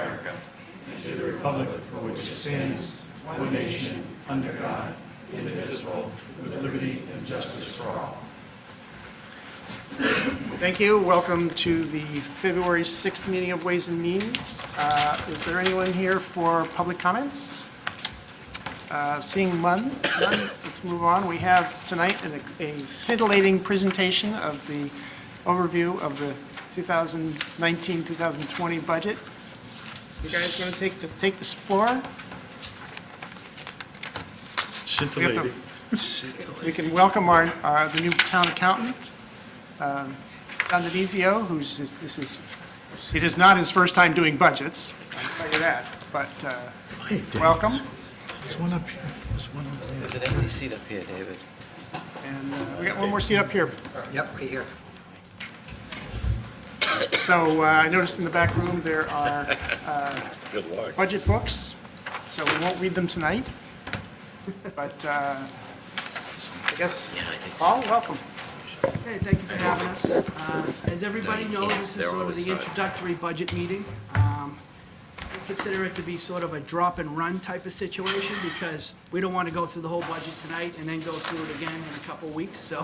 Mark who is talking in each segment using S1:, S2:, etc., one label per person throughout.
S1: America and to the republic for which it stands, one nation, under God, indivisible, with liberty and justice for all.
S2: Thank you. Welcome to the February 6th meeting of Ways and Means. Is there anyone here for public comments? Seeing none, let's move on. We have tonight a scintillating presentation of the overview of the 2019-2020 budget. You guys going to take this floor?
S1: Scintillating.
S2: We can welcome the new town accountant, Don Denizio, it is not his first time doing budgets, I'll tell you that, but welcome.
S1: There's one up here. There's one over there.
S3: There's an empty seat up here, David.
S2: And we got one more seat up here.
S4: Yep, right here.
S2: So I noticed in the back room there are
S3: Good luck.
S2: budget books, so we won't read them tonight. But I guess, Paul, welcome.
S4: Hey, thank you for having us. As everybody knows, this is sort of the introductory budget meeting. I consider it to be sort of a drop and run type of situation because we don't want to go through the whole budget tonight and then go through it again in a couple of weeks. So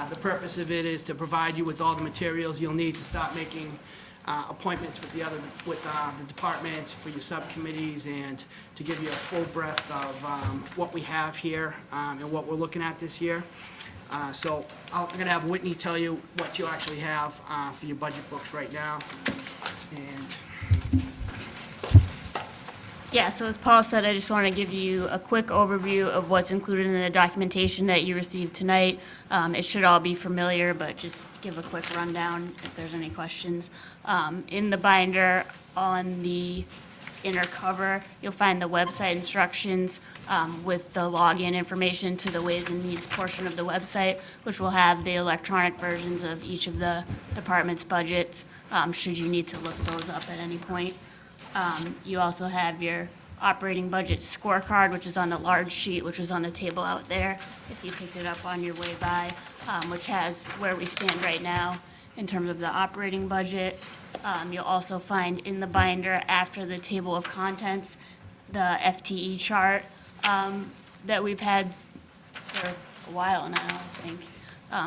S4: the purpose of it is to provide you with all the materials you'll need to start making appointments with the departments for your subcommittees and to give you a full breadth of what we have here and what we're looking at this year. So I'm going to have Whitney tell you what you actually have for your budget books right now. And
S5: Yeah, so as Paul said, I just want to give you a quick overview of what's included in the documentation that you received tonight. It should all be familiar, but just give a quick rundown if there's any questions. In the binder on the inner cover, you'll find the website instructions with the login information to the Ways and Means portion of the website, which will have the electronic versions of each of the department's budgets, should you need to look those up at any point. You also have your operating budget scorecard, which is on the large sheet, which was on the table out there, if you picked it up on your way by, which has where we stand right now in terms of the operating budget. You'll also find in the binder after the table of contents, the FTE chart that we've had for a while now, I think.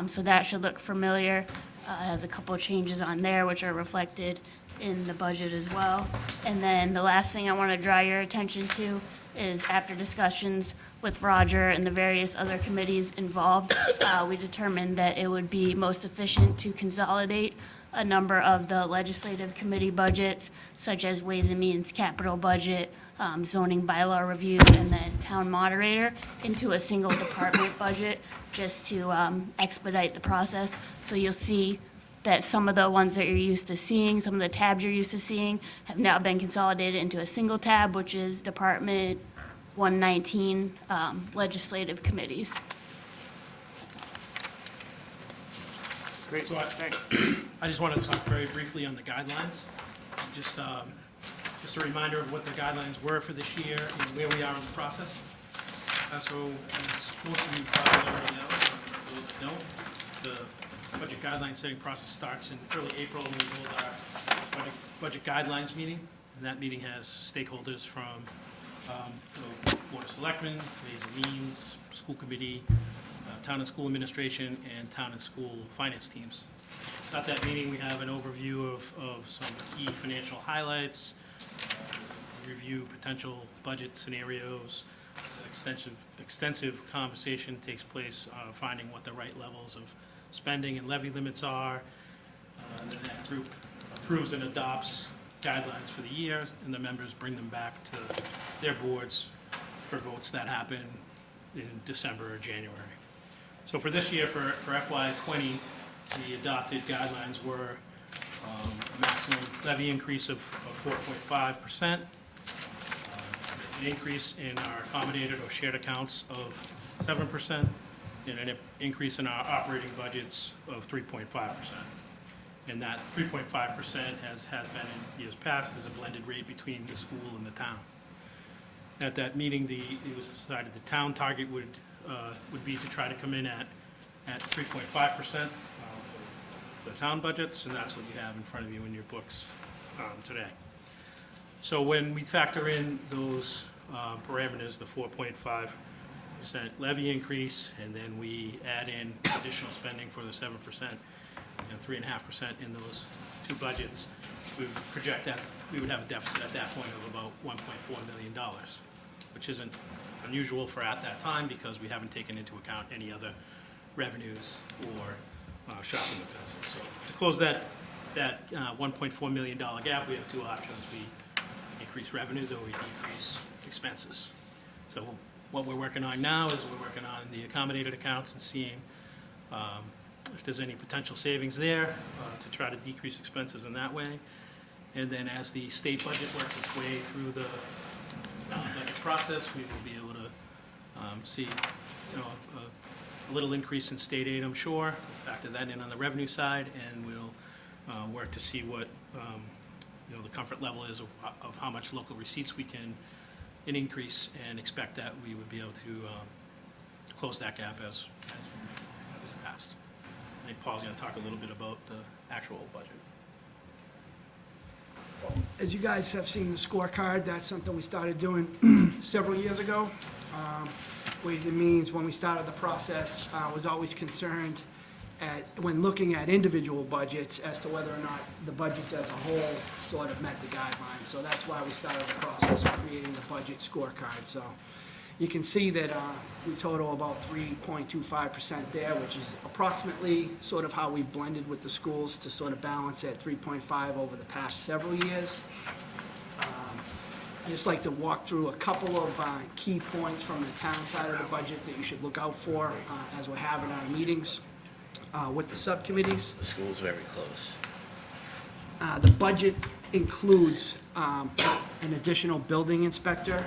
S5: So that should look familiar. It has a couple of changes on there, which are reflected in the budget as well. And then the last thing I want to draw your attention to is after discussions with Roger and the various other committees involved, we determined that it would be most efficient to consolidate a number of the legislative committee budgets, such as Ways and Means capital budget, zoning bylaw review, and then town moderator, into a single department budget, just to expedite the process. So you'll see that some of the ones that you're used to seeing, some of the tabs you're used to seeing, have now been consolidated into a single tab, which is Department 119, legislative committees.
S2: Great, thanks.
S6: I just want to talk very briefly on the guidelines. Just a reminder of what the guidelines were for this year and where we are in the process. So as most of you probably already know, the budget guideline setting process starts in early April when we hold our budget guidelines meeting. And that meeting has stakeholders from the Board of Selectmen, Ways and Means, School Committee, Town and School Administration, and Town and School Finance teams. At that meeting, we have an overview of some key financial highlights, review potential budget scenarios. Extensive conversation takes place finding what the right levels of spending and levy limits are. And then that group approves and adopts guidelines for the year, and the members bring them back to their boards for votes that happen in December or January. So for this year, for FY20, the adopted guidelines were a maximum levy increase of 4.5%, an increase in our accommodated or shared accounts of 7%, and an increase in our operating budgets of 3.5%. And that 3.5% has been in years past as a blended rate between the school and the town. At that meeting, it was decided the town target would be to try to come in at 3.5% the town budgets, and that's what you have in front of you in your books today. So when we factor in those parameters, the 4.5% levy increase, and then we add in additional spending for the 7%, and 3.5% in those two budgets, we would project that we would have a deficit at that point of about $1.4 million, which isn't unusual for at that time because we haven't taken into account any other revenues or shopping utensils. So to close that $1.4 million gap, we have two options. We increase revenues or we decrease expenses. So what we're working on now is we're working on the accommodated accounts and seeing if there's any potential savings there to try to decrease expenses in that way. And then as the state budget works its way through the budget process, we will be able to see, a little increase in state aid, I'm sure. We'll factor that in on the revenue side, and we'll work to see what, the comfort level is of how much local receipts we can increase, and expect that we would be able to close that gap as passed. I think Paul's going to talk a little bit about the actual budget.
S4: As you guys have seen the scorecard, that's something we started doing several years ago. Ways and Means, when we started the process, was always concerned when looking at individual budgets as to whether or not the budgets as a whole sort of met the guidelines. So that's why we started the process of creating the budget scorecard. So you can see that we total about 3.25% there, which is approximately sort of how we've blended with the schools to sort of balance at 3.5 over the past several years. I'd just like to walk through a couple of key points from the town side of the budget that you should look out for as we're having our meetings with the subcommittees.
S3: The school's very close.
S4: The budget includes an additional building inspector.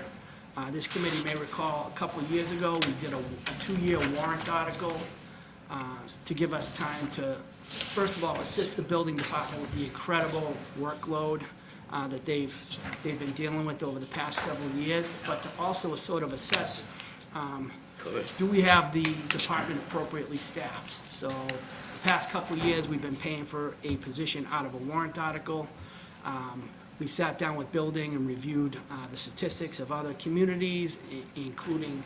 S4: This committee may recall a couple of years ago, we did a two-year warrant article to give us time to, first of all, assist the building department with the incredible workload that they've been dealing with over the past several years, but to also sort of assess, do we have the department appropriately staffed? So the past couple of years, we've been paying for a position out of a warrant article. We sat down with building and reviewed the statistics of other communities, including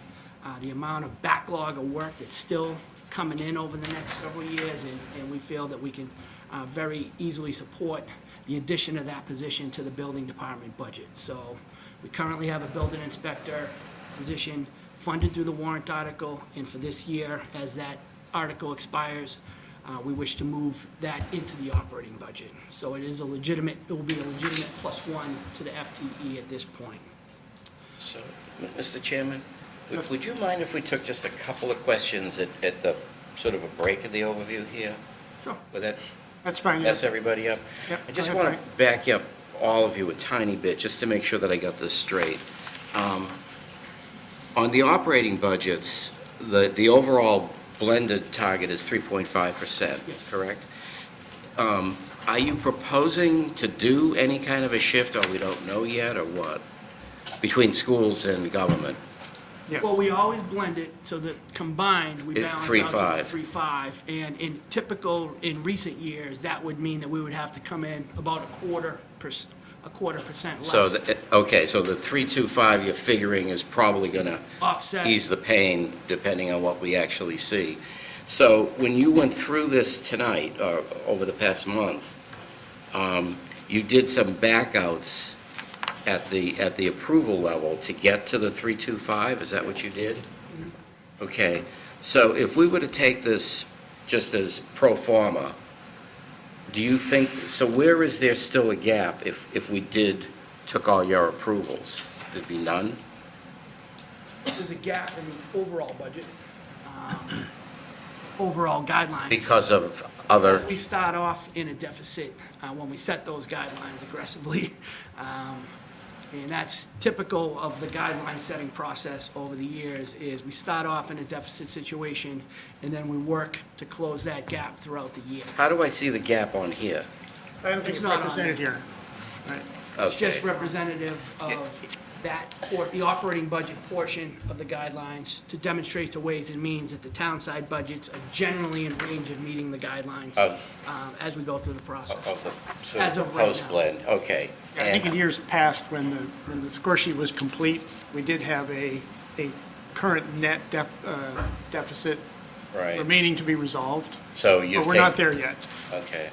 S4: the amount of backlog of work that's still coming in over the next several years, and we feel that we can very easily support the addition of that position to the building department budget. So we currently have a building inspector position funded through the warrant article, and for this year, as that article expires, we wish to move that into the operating budget. So it will be a legitimate +1 to the FTE at this point.
S3: So, Mr. Chairman, would you mind if we took just a couple of questions at the sort of a break of the overview here?
S2: Sure.
S3: Would that
S2: That's fine.
S3: mess everybody up?
S2: Yep,
S3: I just
S2: go ahead,
S3: want to back up all of you a tiny bit, just to make sure that I got this straight. On the operating budgets, the overall blended target is 3.5%,
S4: Yes.
S3: correct? Are you proposing to do any kind of a shift, or we don't know yet, or what, between schools and government?
S2: Yes.
S4: Well, we always blend it so that combined, we balance out to
S3: 3.5.
S4: 3.5. And in recent years, that would mean that we would have to come in about a quarter percent less.
S3: So, so the 3.25 you're figuring is probably going to
S4: Offset.
S3: ease the pain, depending on what we actually see. So when you went through this tonight, or over the past month, you did some backouts at the approval level to get to the 3.25, is that what you did? Okay, so if we were to take this just as pro forma, do you think, so where is there still a gap if we took all your approvals? There'd be none?
S4: There's a gap in the overall budget, overall guidelines.
S3: Because of other,
S4: We start off in a deficit when we set those guidelines aggressively. And that's typical of the guideline setting process over the years, is we start off in a deficit situation, and then we work to close that gap throughout the year.
S3: how do I see the gap on here?
S2: I don't think
S4: It's
S2: it's
S4: not on
S2: represented here. Right.
S4: It's just
S3: Okay.
S4: representative of that, or the operating budget portion of the guidelines to demonstrate to Ways and Means that the town side budgets are generally in range of meeting the guidelines as we go through the process.
S3: Of the sort
S4: As
S3: of
S4: of right now.
S3: post-blend, okay.
S2: I think in
S3: And-
S2: years past, when the score sheet was complete, we did have a current net deficit
S3: Right,
S2: remaining to be resolved,
S3: so
S2: but
S3: you've
S2: we're not
S3: taken,
S2: there yet.
S3: okay.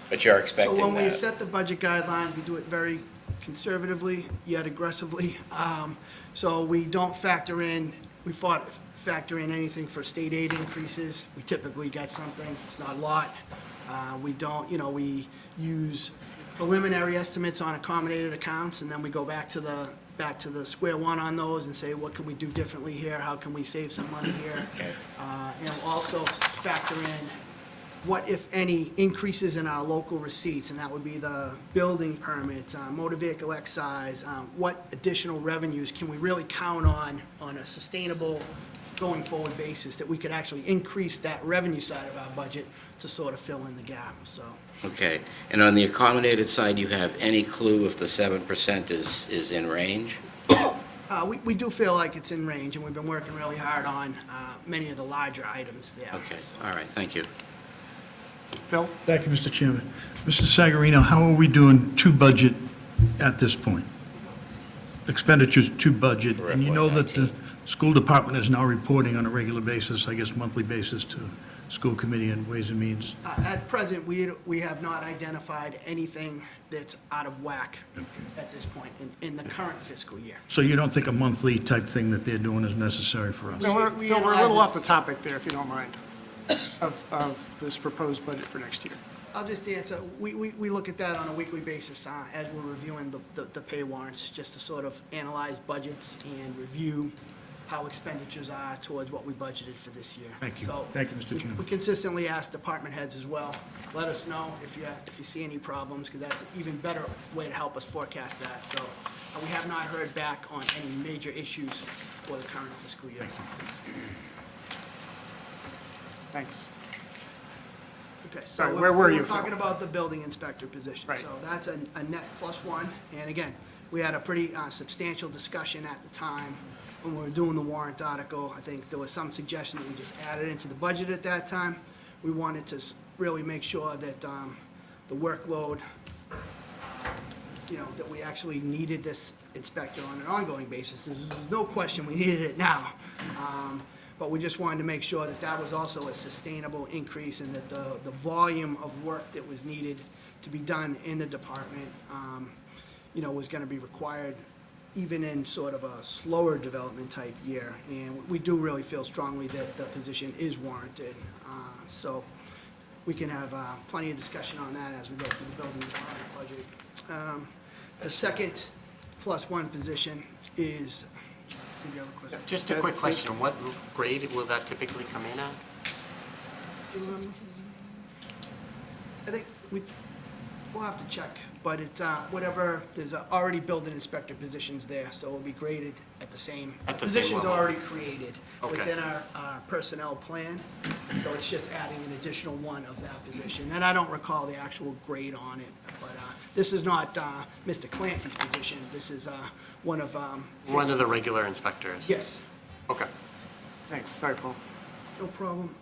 S3: But you're
S4: So
S3: expecting
S4: when we
S3: that?
S4: set the budget guidelines, we do it very conservatively, yet aggressively. So we don't factor in anything for state aid increases. We typically get something, it's not a lot. We don't, we use preliminary estimates on accommodated accounts, and then we go back to the square one on those and say, what can we do differently here? How can we save some money here?
S3: Okay.
S4: And also factor in what, if any, increases in our local receipts, and that would be the building permits, motor vehicle excise, what additional revenues can we really count on a sustainable going forward basis, that we could actually increase that revenue side of our budget to sort of fill in the gap, so.
S3: Okay, and on the accommodated side, you have any clue if the 7% is in range?
S4: We do feel like it's in range, and we've been working really hard on many of the larger items there.
S3: Okay, all right, thank you.
S2: Phil?
S1: Thank you, Mr. Chairman. Mr. Sagarino, how are we doing to budget at this point? Expenditures to budget?
S3: For
S1: And you know that the
S3: FY19.
S1: school department is now reporting on a regular basis, I guess monthly basis, to school committee and Ways and Means.
S4: At present, we have not identified anything that's out of whack at this point in the current fiscal year.
S1: So you don't think a monthly type thing that they're doing is necessary for us?
S2: No, we're
S4: we
S2: Phil, we're a
S4: analyzed
S2: little
S4: it.
S2: off the topic there, if you don't mind, of this proposed budget for next year.
S4: I'll just answer, we look at that on a weekly basis as we're reviewing the pay warrants, just to sort of analyze budgets and review how expenditures are towards what we budgeted for this year.
S1: Thank you.
S4: So
S1: Thank you, Mr. Chairman.
S4: we consistently ask department heads as well, let us know if you see any problems, because that's an even better way to help us forecast that. So we have not heard back on any major issues for the current fiscal year.
S2: Thanks.
S4: Okay, so
S2: Sorry, where were you,
S4: we're
S2: Phil?
S4: talking about the building inspector position.
S2: Right.
S4: So that's a net +1, and again, we had a pretty substantial discussion at the time when we were doing the warrant article. I think there was some suggestion that we just added into the budget at that time. We wanted to really make sure that the workload, that we actually needed this inspector on an ongoing basis. There's no question we needed it now. But we just wanted to make sure that that was also a sustainable increase, and that the volume of work that was needed to be done in the department, was going to be required even in sort of a slower development type year. And we do really feel strongly that the position is warranted. So we can have plenty of discussion on that as we go through the building department budget. The second +1 position is, did you have a question?
S7: Just a quick question, what grade will that typically come in at?
S4: I think we'll have to check, but it's whatever, there's already building inspector positions there, so it'll be graded at the same.
S7: At the same
S4: Position's
S7: level.
S4: already created
S7: Okay.
S4: within our personnel plan, so it's just adding an additional one of that position. And I don't recall the actual grade on it, but this is not Mr. Clancy's position, this is one of,
S7: One of the regular inspectors?
S4: yes.
S7: Okay.
S2: Thanks, sorry, Paul.
S4: No problem.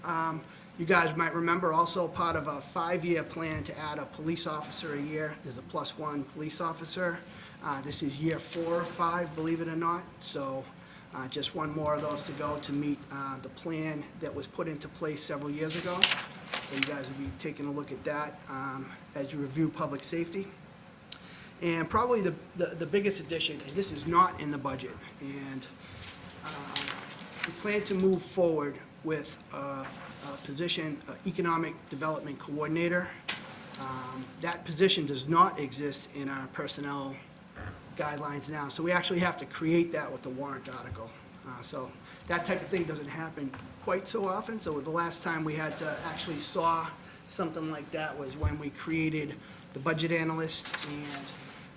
S4: You guys might remember also part of a 5-year plan to add a police officer a year. There's a +1 police officer. This is year 4 or 5, believe it or not. So just one more of those to go to meet the plan that was put into place several years ago. So you guys will be taking a look at that as you review public safety. And probably the biggest addition, and this is not in the budget, and we plan to move forward with a position, Economic Development Coordinator. That position does not exist in our personnel guidelines now, so we actually have to create that with the warrant article. So that type of thing doesn't happen quite so often, so the last time we had to actually saw something like that was when we created the budget analyst and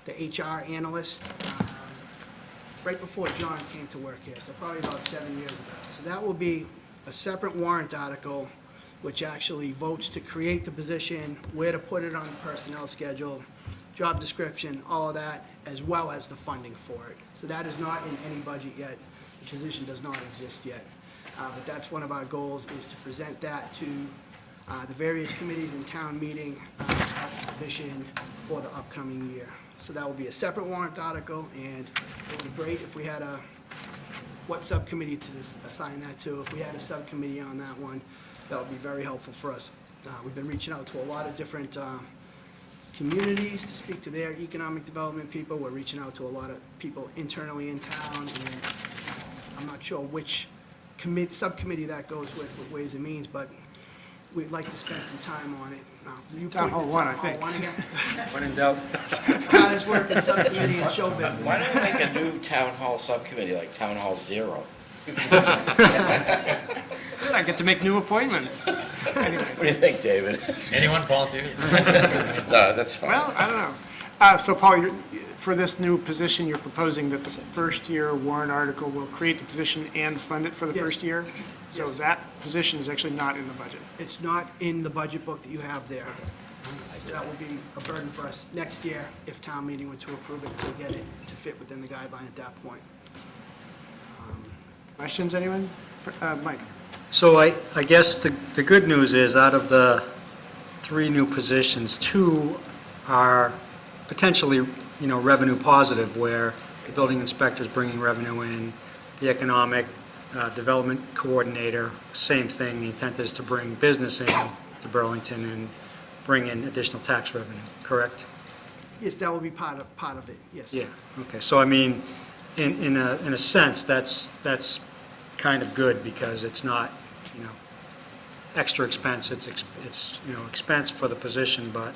S4: the HR analyst, right before John came to work here, so probably about 7 years ago. So that will be a separate warrant article, which actually votes to create the position, where to put it on the personnel schedule, job description, all of that, as well as the funding for it. So that is not in any budget yet. The position does not exist yet. But that's one of our goals, is to present that to the various committees in town meeting as a position for the upcoming year. So that will be a separate warrant article, and it would be great if we had what subcommittee to assign that to. If we had a subcommittee on that one, that would be very helpful for us. We've been reaching out to a lot of different communities to speak to their economic development people. We're reaching out to a lot of people internally in town, and I'm not sure which subcommittee that goes with Ways and Means, but we'd like to spend some time on it.
S2: Town Hall 1, I think.
S8: When in doubt.
S4: Hottest working subcommittee in show business.
S3: Why don't we make a new town hall subcommittee, like Town Hall 0?
S2: I get to make new appointments.
S3: What do you think, David?
S8: Anyone volunteer?
S3: No, that's fine.
S2: Well, I don't know. So Paul, for this new position, you're proposing that the first-year warrant article will create the position and fund it for the
S4: Yes.
S2: first year? So
S4: Yes.
S2: that position is actually not in the budget?
S4: It's not in the budget book that you have there. That will be a burden for us next year if town meeting were to approve it, to get it to fit within the guideline at that point.
S2: Questions, anyone? Mike?
S8: So I guess the good news is, out of the 3 new positions, 2 are potentially, revenue positive, where the building inspector's bringing revenue in, the economic development coordinator, same thing. The intent is to bring business in to Burlington and bring in additional tax revenue, correct?
S4: Yes, that will be part of it, yes.
S8: Yeah, okay. So I mean, in a sense, that's kind of good, because it's not, extra expense. It's expense for the position, but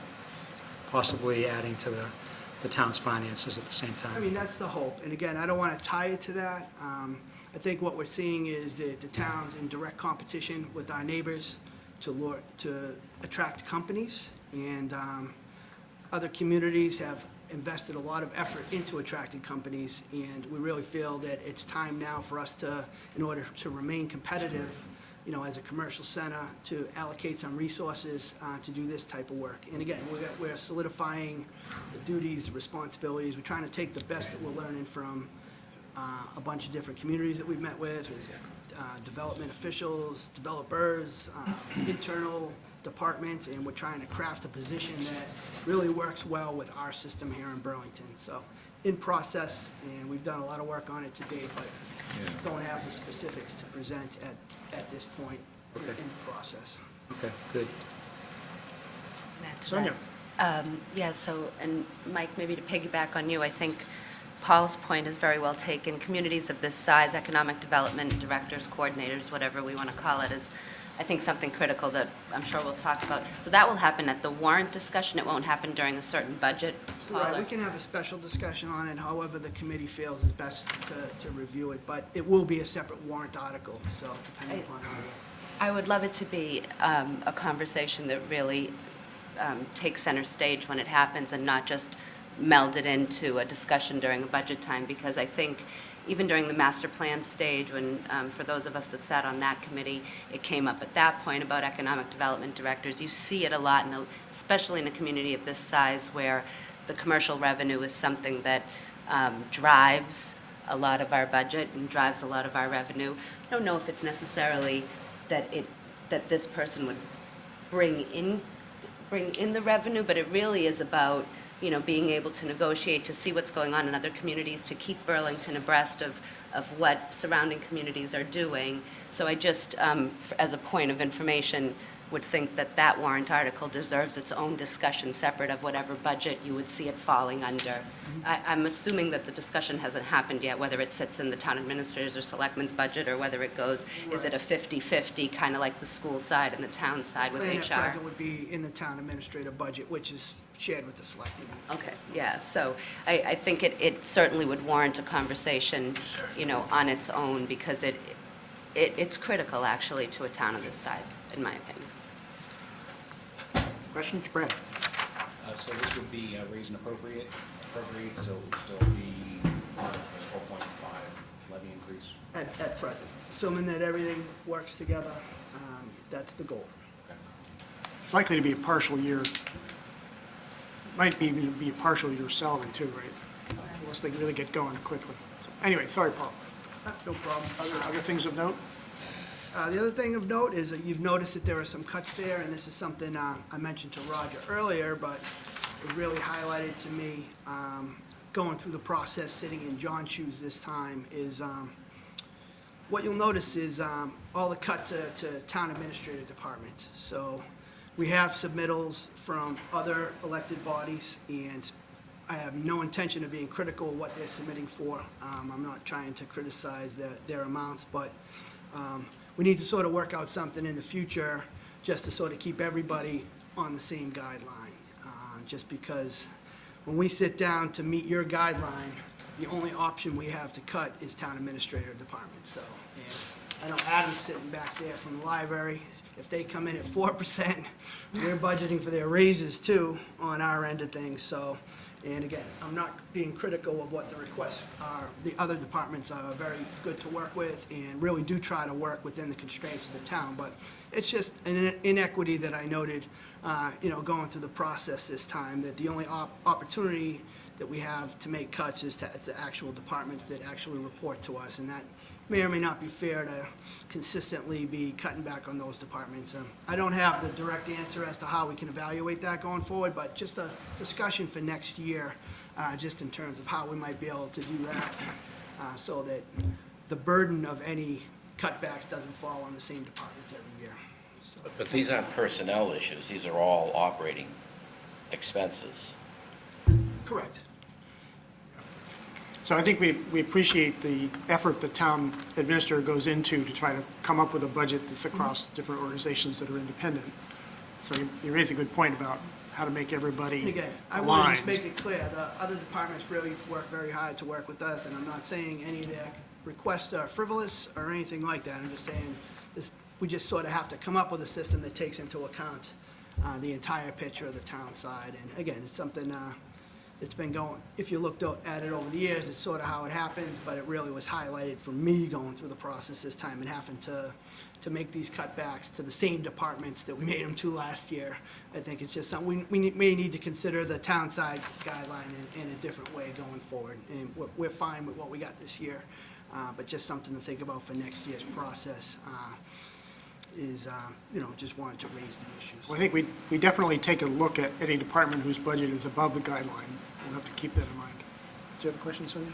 S8: possibly adding to the town's finances at the same
S4: I
S8: time.
S4: mean, that's the hope. And again, I don't want to tie it to that. I think what we're seeing is that the town's in direct competition with our neighbors to attract companies. And other communities have invested a lot of effort into attracting companies. And we really feel that it's time now for us to, in order to remain competitive, as a commercial center, to allocate some resources to do this type of work. And again, we're solidifying the duties, responsibilities. We're trying to take the best that we're learning from a bunch of different communities that we've met with, development officials, developers, internal departments, and we're trying to craft a position that really works well with our system here in Burlington. So in process, and we've done a lot of work on it to date, but don't have the specifics to present at this point in the process.
S8: Okay, good.
S9: Add to
S2: Sonia?
S9: that. Yeah, so, and Mike, maybe to piggyback on you, I think Paul's point is very well taken. Communities of this size, economic development directors, coordinators, whatever we want to call it, is, I think, something critical that I'm sure we'll talk about. So that will happen at the warrant discussion. It won't happen during a certain budget, Paul?
S4: Right,
S9: or-
S4: we can have a special discussion on it, however the committee feels is best to review it, but it will be a separate warrant article, so depending upon how.
S9: I would love it to be a conversation that really takes center stage when it happens, and not just melded into a discussion during a budget time, because I think even during the master plan stage, when, for those of us that sat on that committee, it came up at that point about economic development directors. You see it a lot, especially in a community of this size, where the commercial revenue is something that drives a lot of our budget and drives a lot of our revenue. I don't know if it's necessarily that this person would bring in the revenue, but it really is about, being able to negotiate, to see what's going on in other communities, to keep Burlington abreast of what surrounding communities are doing. So I just, as a point of information, would think that warrant article deserves its own discussion separate of whatever budget you would see it falling under. I'm assuming that the discussion hasn't happened yet, whether it sits in the town administrator's or selectmen's budget, or whether it goes, is it a 50-50, kind of like the school side and the town side with
S4: Plan at
S9: HR?
S4: present would be in the town administrator budget, which is shared with the selectmen.
S9: Okay, yeah, so I think it certainly would warrant a conversation, on its own, because it's critical, actually, to a town of this size, in my opinion.
S2: Questions, Brad?
S10: So this would be raise and appropriate, so it would still be 4.5 levy increase.
S4: At present, assuming that everything works together, that's the goal.
S2: It's likely to be a partial year might be partial to your salary too, right? Unless they really get going quickly. So, anyway, sorry, Paul.
S4: No problem.
S2: Other things of note?
S4: The other thing of note is that you've noticed that there are some cuts there, and this is something I mentioned to Roger earlier, but it really highlighted to me, going through the process, sitting in John's shoes this time, is what you'll notice is all the cuts to town administrative departments. So we have submittals from other elected bodies, and I have no intention of being critical of what they're submitting for. I'm not trying to criticize their amounts, but we need to sort of work out something in the future just to sort of keep everybody on the same guideline. Just because when we sit down to meet your guideline, the only option we have to cut is town administrator department. So, and I know Adam's sitting back there from the library. If they come in at 4%, we're budgeting for their raises too on our end of things. So, and again, I'm not being critical of what the requests are. The other departments are very good to work with and really do try to work within the constraints of the town. But it's just an inequity that I noted, going through the process this time, that the only opportunity that we have to make cuts is to the actual departments that actually report to us. And that may or may not be fair to consistently be cutting back on those departments. I don't have the direct answer as to how we can evaluate that going forward, but just a discussion for next year, just in terms of how we might be able to do that, so that the burden of any cutbacks doesn't fall on the same departments every year. So,
S3: But these aren't personnel issues, these are all operating expenses.
S4: correct.
S2: So I think we appreciate the effort the town administrator goes into to try to come up with a budget that's across different organizations that are independent. So you raise a good point about how to make everybody
S4: And again, I want to just
S2: aligned.
S4: make it clear, the other departments really work very hard to work with us, and I'm not saying any of their requests are frivolous or anything like that. I'm just saying this, we just sort of have to come up with a system that takes into account the entire picture of the town side. And again, it's something that's been going, if you looked at it over the years, it's sort of how it happens, but it really was highlighted for me going through the process this time and having to make these cutbacks to the same departments that we made them to last year. I think it's just something, we may need to consider the town side guideline in a different way going forward. And we're fine with what we got this year, but just something to think about for next year's process. Is, just wanted to raise the issues.
S2: Well, I think we definitely take a look at any department whose budget is above the guideline. We'll have to keep that in mind. Do you have a question, Sonia?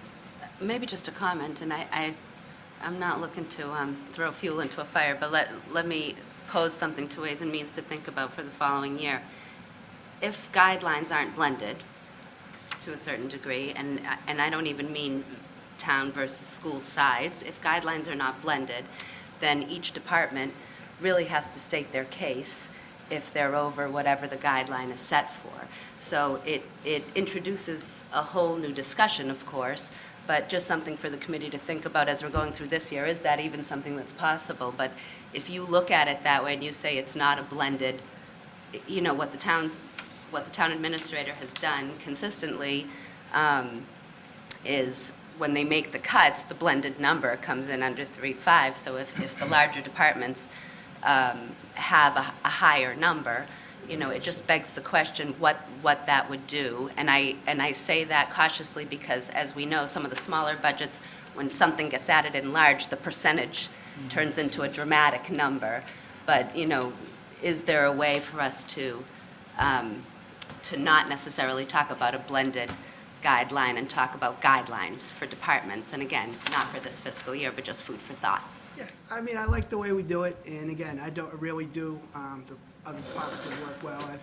S9: Maybe just a comment, and I'm not looking to throw fuel into a fire, but let me pose something to Ways and Means to think about for the following year. If guidelines aren't blended to a certain degree, and I don't even mean town versus school sides, if guidelines are not blended, then each department really has to state their case if they're over whatever the guideline is set for. So it introduces a whole new discussion, of course, but just something for the committee to think about as we're going through this year. Is that even something that's possible? But if you look at it that way and you say it's not a blended, what the town administrator has done consistently is when they make the cuts, the blended number comes in under 3.5. So if the larger departments have a higher number, it just begs the question what that would do. And I say that cautiously because, as we know, some of the smaller budgets, when something gets added in large, the percentage turns into a dramatic number. But, is there a way for us to not necessarily talk about a blended guideline and talk about guidelines for departments? And again, not for this fiscal year, but just food for thought.
S4: Yeah, I mean, I like the way we do it, and again, I really do, the other departments that work well. I've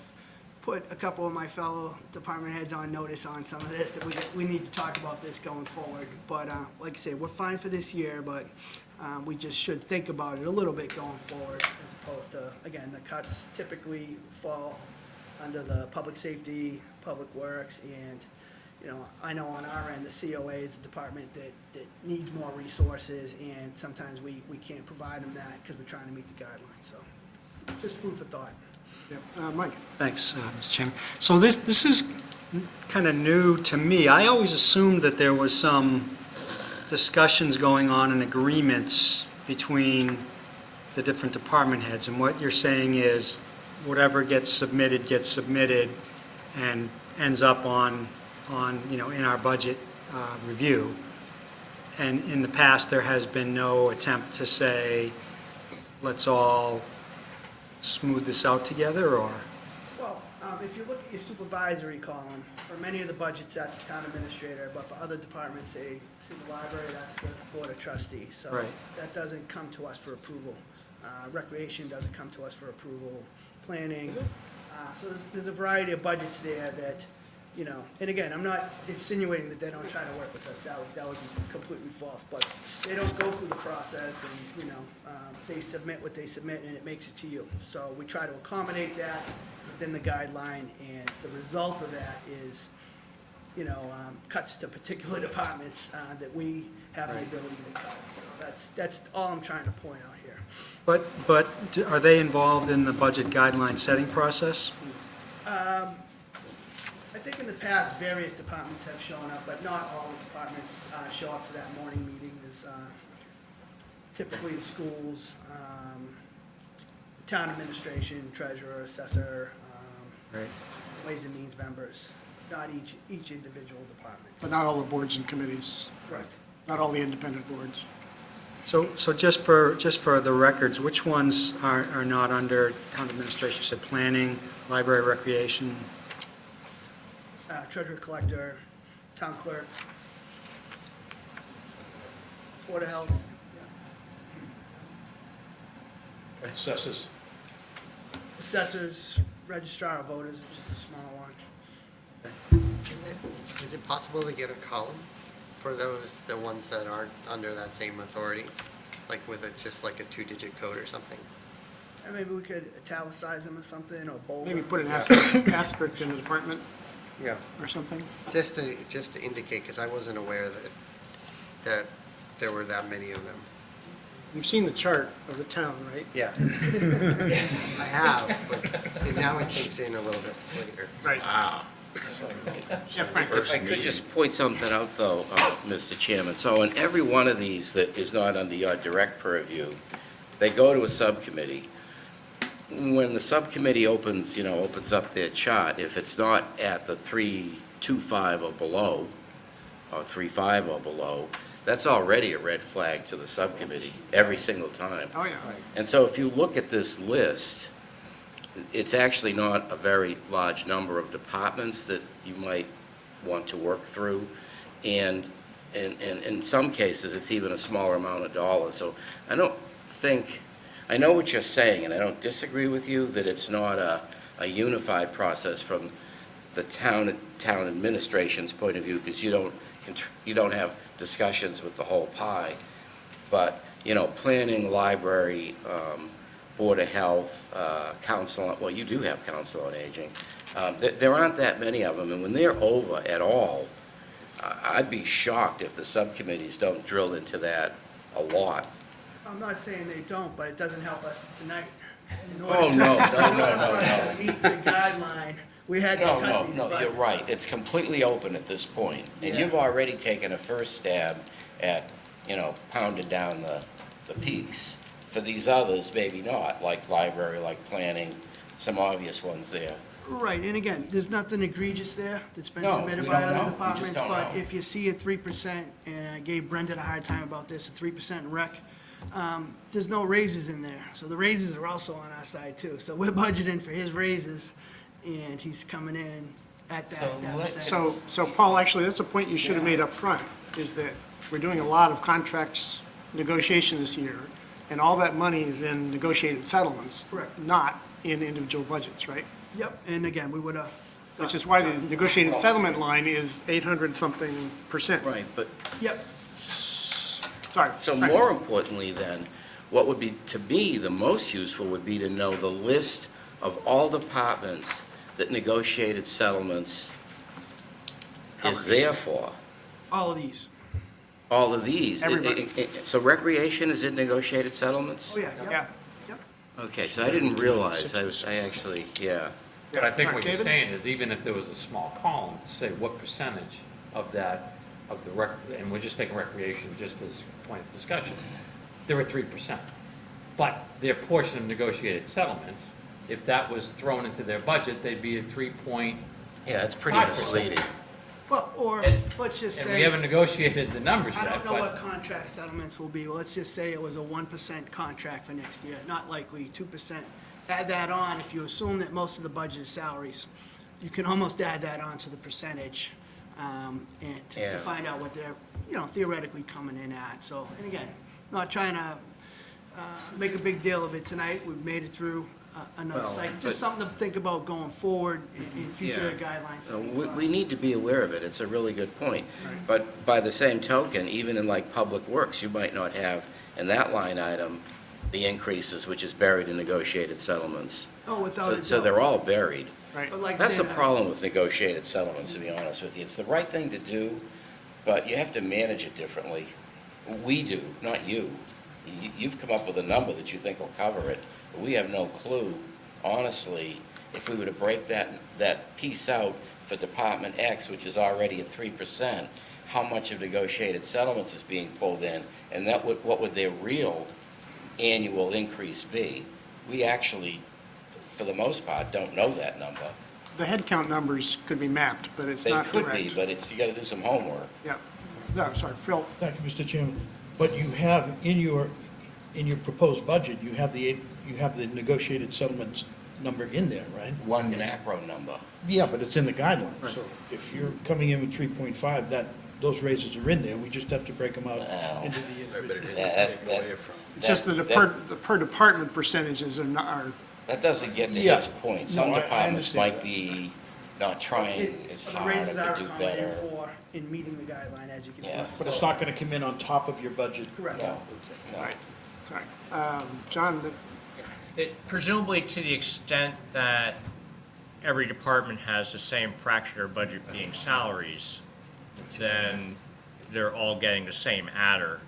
S4: put a couple of my fellow department heads on notice on some of this, that we need to talk about this going forward. But like I say, we're fine for this year, but we just should think about it a little bit going forward, as opposed to, again, the cuts typically fall under the public safety, public works, and I know on our end, the COA is a department that needs more resources, and sometimes we can't provide them that because we're trying to meet the guidelines. So just food for thought.
S2: Yep. Mike?
S8: Thanks, Mr. Chairman. So this is kind of new to me. I always assumed that there was some discussions going on and agreements between the different department heads, and what you're saying is whatever gets submitted, and ends up on, in our budget review. And in the past, there has been no attempt to say, let's all smooth this out together, or?
S4: Well, if you look at your supervisory column, for many of the budgets, that's the town administrator, but for other departments, say, the library, that's the board of trustees. So
S8: Right.
S4: that doesn't come to us for approval. Recreation doesn't come to us for approval. Planning. So there's a variety of budgets there that, and again, I'm not insinuating that they don't try to work with us. That would be completely false. But they don't go through the process and, they submit what they submit and it makes it to you. So we try to accommodate that within the guideline, and the result of that is, cuts to particular departments that we have the ability to cut. So that's all I'm trying to point out here.
S8: But are they involved in the budget guideline setting process?
S4: I think in the past, various departments have shown up, but not all the departments show up to that morning meeting. There's typically the schools, town administration, treasurer, assessor,
S8: Right.
S4: ways and means members, not each individual department.
S2: But not all the boards and committees,
S4: Correct.
S2: not all the independent boards.
S8: So just for the records, which ones are not under town administration? So planning, library, recreation?
S4: Treasurer, collector, town clerk, board of health,
S1: Assessors.
S4: assessors, registrar of voters, which is a small one.
S7: Is it possible to get a column for those, the ones that aren't under that same authority? Like with just like a 2-digit code or something?
S4: And maybe we could italicize them or something, or bold
S2: Maybe
S4: them.
S2: put an asterisk in the department
S7: Yeah.
S2: or something.
S7: Just to indicate, because I wasn't aware that there were that many of them.
S2: You've seen the chart of the town, right?
S7: Yeah. I have, but now it sinks in a little bit later.
S2: Right. Yeah, Frank.
S3: If I could just point something out, though, Mr. Chairman. So in every one of these that is not under your direct purview, they go to a subcommittee. When the subcommittee opens up their chart, if it's not at the 325 or below, or 35 or below, that's already a red flag to the subcommittee every single time.
S2: Oh, yeah.
S3: And so if you look at this list, it's actually not a very large number of departments that you might want to work through. And in some cases, it's even a smaller amount of dollars. So I know what you're saying, and I don't disagree with you that it's not a unified process from the town administration's point of view, because you don't have discussions with the whole pie. But, planning, library, Board of Health, Council, well, you do have Council on Aging. There aren't that many of them, and when they're over at all, I'd be shocked if the subcommittees don't drill into that a lot.
S4: I'm not saying they don't, but it doesn't help us tonight.
S3: Oh, no.
S4: Meet the guideline, we had to cut these
S3: No, you're
S4: budgets.
S3: right. It's completely open at this point. And
S4: Yeah.
S3: you've already taken a first stab at, pounding down the peaks. For these others, maybe not, like library, like planning, some obvious ones there.
S4: Right, and again, there's nothing egregious there that's been
S3: No,
S4: submitted
S3: we
S4: by
S3: don't know.
S4: other
S3: We
S4: departments.
S3: just don't
S4: But
S3: know.
S4: if you see a 3%, and I gave Brendan a hard time about this, a 3% in rec, there's no raises in there. So the raises are also on our side too. So we're budgeting for his raises, and he's coming in at that percent.
S2: So Paul, actually, that's a point you should have made up front, is that we're doing a lot of contracts negotiation this year, and all that money is in negotiated settlements.
S4: Correct.
S2: Not in individual budgets, right?
S4: Yep, and again, we would have.
S2: Which is why the negotiated settlement line is 800-something%.
S3: Right, but
S4: Yep,
S2: Sorry.
S3: so
S2: Frank.
S3: more importantly then, what would be, to me, the most useful would be to know the list of all departments that negotiated settlements is there for.
S4: all of these.
S3: All of these.
S2: Everybody.
S3: So recreation is in negotiated settlements?
S4: Oh, yeah,
S2: Yeah.
S4: yep, yep.
S3: Okay, so I didn't realize, yeah.
S11: But I think
S2: Sorry,
S11: what you're
S2: David?
S11: saying is even if there was a small column, to say what percentage of that, of the and we're just taking recreation just as a point of discussion, there were 3%. But their portion of negotiated settlements, if that was thrown into their budget, they'd be at 3.8
S3: Yeah, it's pretty
S11: 5%.
S3: misleading.
S4: Well, or,
S11: And-
S4: let's just
S11: And
S4: say.
S11: we haven't negotiated the numbers
S4: I
S11: yet,
S4: don't know what
S11: but
S4: contract settlements will be. Well, let's just say it was a 1% contract for next year, not likely 2%. Add that on, if you assume that most of the budget is salaries, you can almost add that on to the percentage, and to
S3: Yeah.
S4: find out what they're, theoretically coming in at. So, and again, not trying to make a big deal of it tonight. We've made it through another
S3: Well,
S4: cycle.
S3: but-
S4: Just something to think about going forward in future
S3: Yeah.
S4: guidelines.
S3: We need to be aware of it, it's a really good point. But by the same token, even in like Public Works, you might not have in that line item the increases, which is buried in negotiated settlements.
S4: Oh, without a doubt.
S3: So they're all buried.
S2: Right.
S4: But like
S3: That's the
S4: saying,
S3: problem with negotiated settlements, to be honest with you. It's the right thing to do, but you have to manage it differently. We do, not you. You've come up with a number that you think will cover it, but we have no clue, honestly, if we were to break that piece out for Department X, which is already at 3%, how much of negotiated settlements is being pulled in, and what would their real annual increase be? We actually, for the most part, don't know that number.
S2: The headcount numbers could be mapped, but it's
S3: They
S2: not
S3: could
S2: direct.
S3: be, but you gotta do some homework.
S2: Yeah. No, sorry, Phil.
S1: Thank you, Mr. Chairman. But you have, in your proposed budget, you have the negotiated settlements number in there, right?
S3: One macro number.
S1: Yeah, but it's in the guidelines. So if you're coming in with 3.5, those raises are in there. We just have to break them out
S3: Wow.
S1: into the individual.
S2: It's just that the per department percentages are not,
S3: That doesn't get to
S1: Yeah.
S3: his point. Some
S1: No, I
S3: departments
S1: understand
S3: might
S1: that.
S3: be not trying as
S4: The
S3: hard or
S4: raises are
S3: could do
S4: accommodated
S3: better.
S4: for in meeting the guideline, as you can see.
S3: Yeah.
S1: But it's not going to come in on top of your budget.
S4: Correct.
S3: No, no.
S2: right, sorry. John,
S12: Presumably to the extent that every department has the same fraction of their budget being salaries, then they're all getting the same adder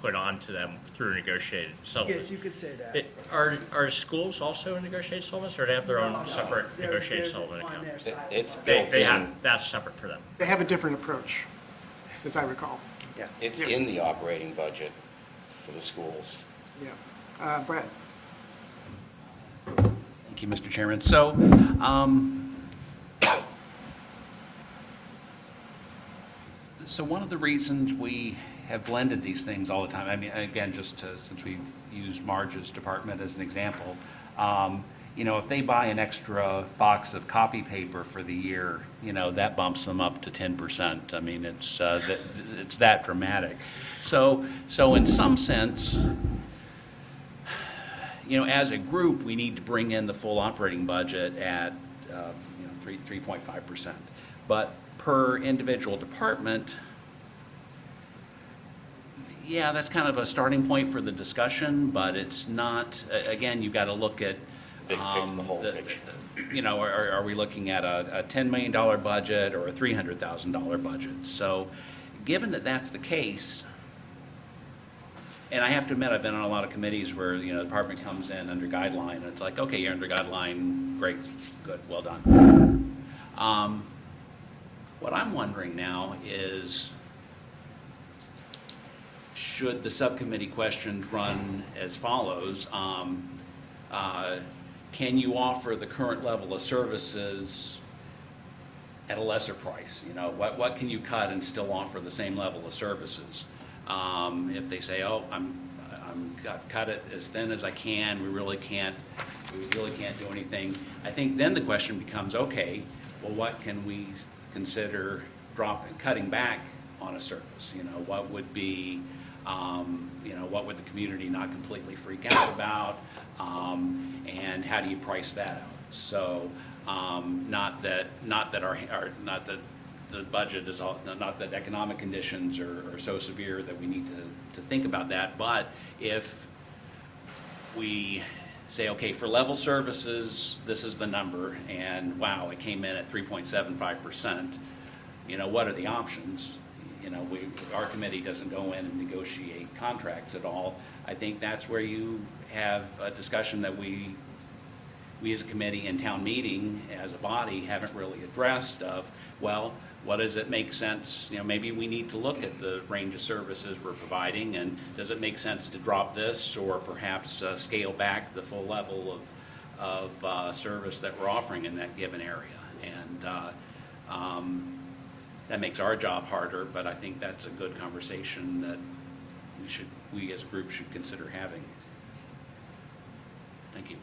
S12: put onto them through negotiated settlement.
S4: Yes, you could say that.
S12: Are schools also in negotiated settlements, or do they have their
S4: No,
S12: own separate
S4: they're-
S12: negotiated
S4: they're
S12: settlement
S4: on
S12: account?
S4: their side.
S3: It's
S12: They
S3: built in,
S12: have, that's separate for them.
S2: they have a different approach, as I recall.
S3: it's
S2: Yeah.
S3: in the operating budget for the schools.
S2: Yeah. Brad?
S10: Thank you, Mr. Chairman. So, so one of the reasons we have blended these things all the time, I mean, again, since we used Marge's department as an example, if they buy an extra box of copy paper for the year, that bumps them up to 10%. I mean, it's that dramatic. So in some sense, as a group, we need to bring in the full operating budget at 3.5%. But per individual department, yeah, that's kind of a starting point for the discussion, but it's not, again, you've got to look at
S3: The whole picture.
S10: are we looking at a $10 million budget or a $300,000 budget? So given that that's the case, and I have to admit, I've been on a lot of committees where, the department comes in under guideline, and it's like, okay, you're under guideline, great, good, well done. What I'm wondering now is, should the subcommittee questions run as follows? Can you offer the current level of services at a lesser price? What can you cut and still offer the same level of services? If they say, oh, I've cut it as thin as I can, we really can't do anything. I think then the question becomes, okay, well, what can we consider cutting back on a service? What would be, what would the community not completely freak out about? And how do you price that out? So, not that the budget is all, not that economic conditions are so severe that we need to think about that, but if we say, okay, for level services, this is the number, and wow, it came in at 3.75%, what are the options? Our committee doesn't go in and negotiate contracts at all. I think that's where you have a discussion that we as a committee and town meeting as a body haven't really addressed of, well, what does it make sense? Maybe we need to look at the range of services we're providing, and does it make sense to drop this or perhaps scale back the full level of service that we're offering in that given area? And That makes our job harder, but I think that's a good conversation that we as a group should consider having. Thank you.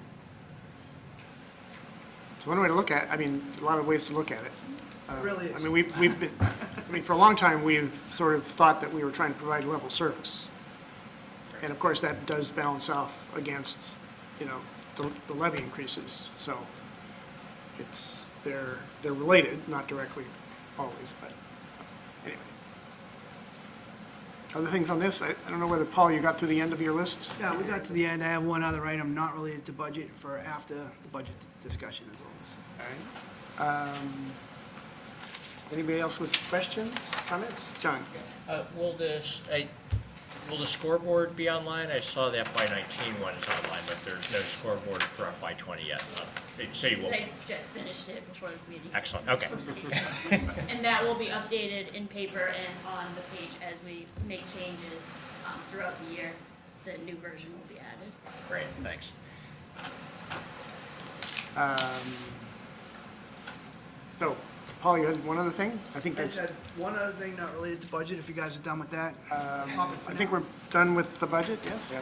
S2: So one way to look at, I mean, a lot of ways to look at it.
S4: Really is.
S2: I mean, we've been, I mean, for a long time, we've sort of thought that we were trying to provide level service. And of course, that does balance off against, you know, the levy increases. So it's, they're related, not directly always, but anyway. Other things on this? I don't know whether, Paul, you got to the end of your list?
S4: Yeah, we got to the end. I have one other item not related to budget for after the budget discussion as always.
S2: All right. Anybody else with questions, comments? John?
S12: Will the scoreboard be online? I saw the FY19 one is online, but there's no scoreboard for FY20 yet. So you will,
S5: I just finished it before this meeting.
S12: excellent, okay.
S5: And that will be updated in paper and on the page as we make changes throughout the year. The new version will be added.
S12: Great, thanks.
S2: So, Paul, you had one other thing? I think
S4: I
S2: that's,
S4: said one other thing not related to budget, if you guys are done with that. Topic for
S2: I think
S4: now.
S2: we're done with the budget, yes?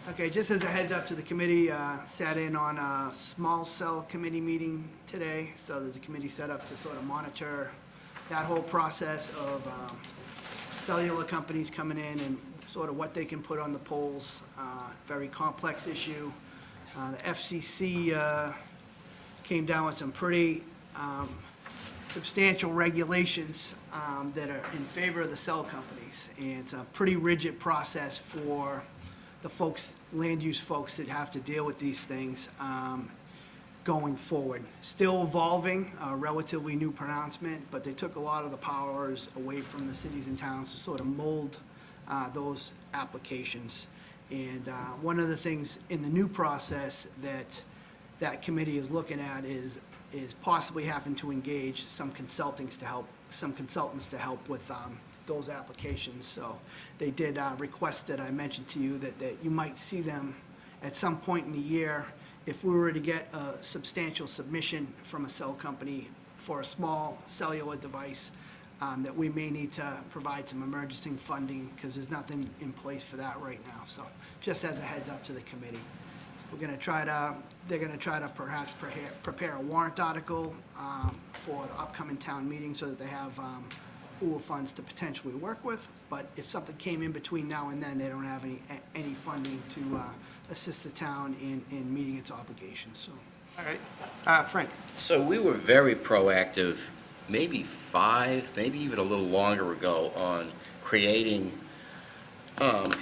S4: Okay, just as a heads up to the committee, sat in on a small cell committee meeting today, so there's a committee set up to sort of monitor that whole process of cellular companies coming in and sort of what they can put on the poles. Very complex issue. The FCC came down with some pretty substantial regulations that are in favor of the cell companies. And it's a pretty rigid process for the folks, land use folks that have to deal with these things going forward. Still evolving, a relatively new pronouncement, but they took a lot of the powers away from the cities and towns to sort of mold those applications. And one of the things in the new process that committee is looking at is possibly having to engage some consultants to help with those applications. So they did request that I mentioned to you that you might see them at some point in the year. If we were to get a substantial submission from a cell company for a small cellular device, that we may need to provide some emergency funding because there's nothing in place for that right now. So just as a heads up to the committee. They're gonna try to perhaps prepare a warrant article for the upcoming town meeting so that they have pool of funds to potentially work with. But if something came in between now and then, they don't have any funding to assist the town in meeting its obligations, so.
S2: All right. Frank?
S3: So we were very proactive, maybe 5, maybe even a little longer ago, on creating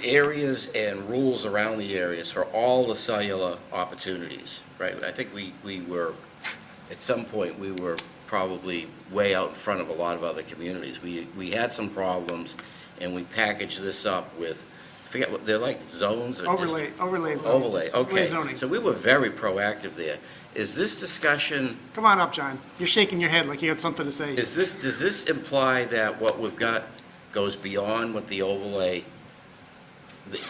S3: areas and rules around the areas for all the cellular opportunities, right? I think we were, at some point, we were probably way out in front of a lot of other communities. We had some problems, and we packaged this up with, I forget what, they're like zones? Or
S2: Overlay zoning.
S3: Overlay, okay.
S2: zoning.
S3: So we were very proactive there. Is this discussion,
S2: Come on up, John. You're shaking your head like you had something to say.
S3: does this imply that what we've got goes beyond what the overlay,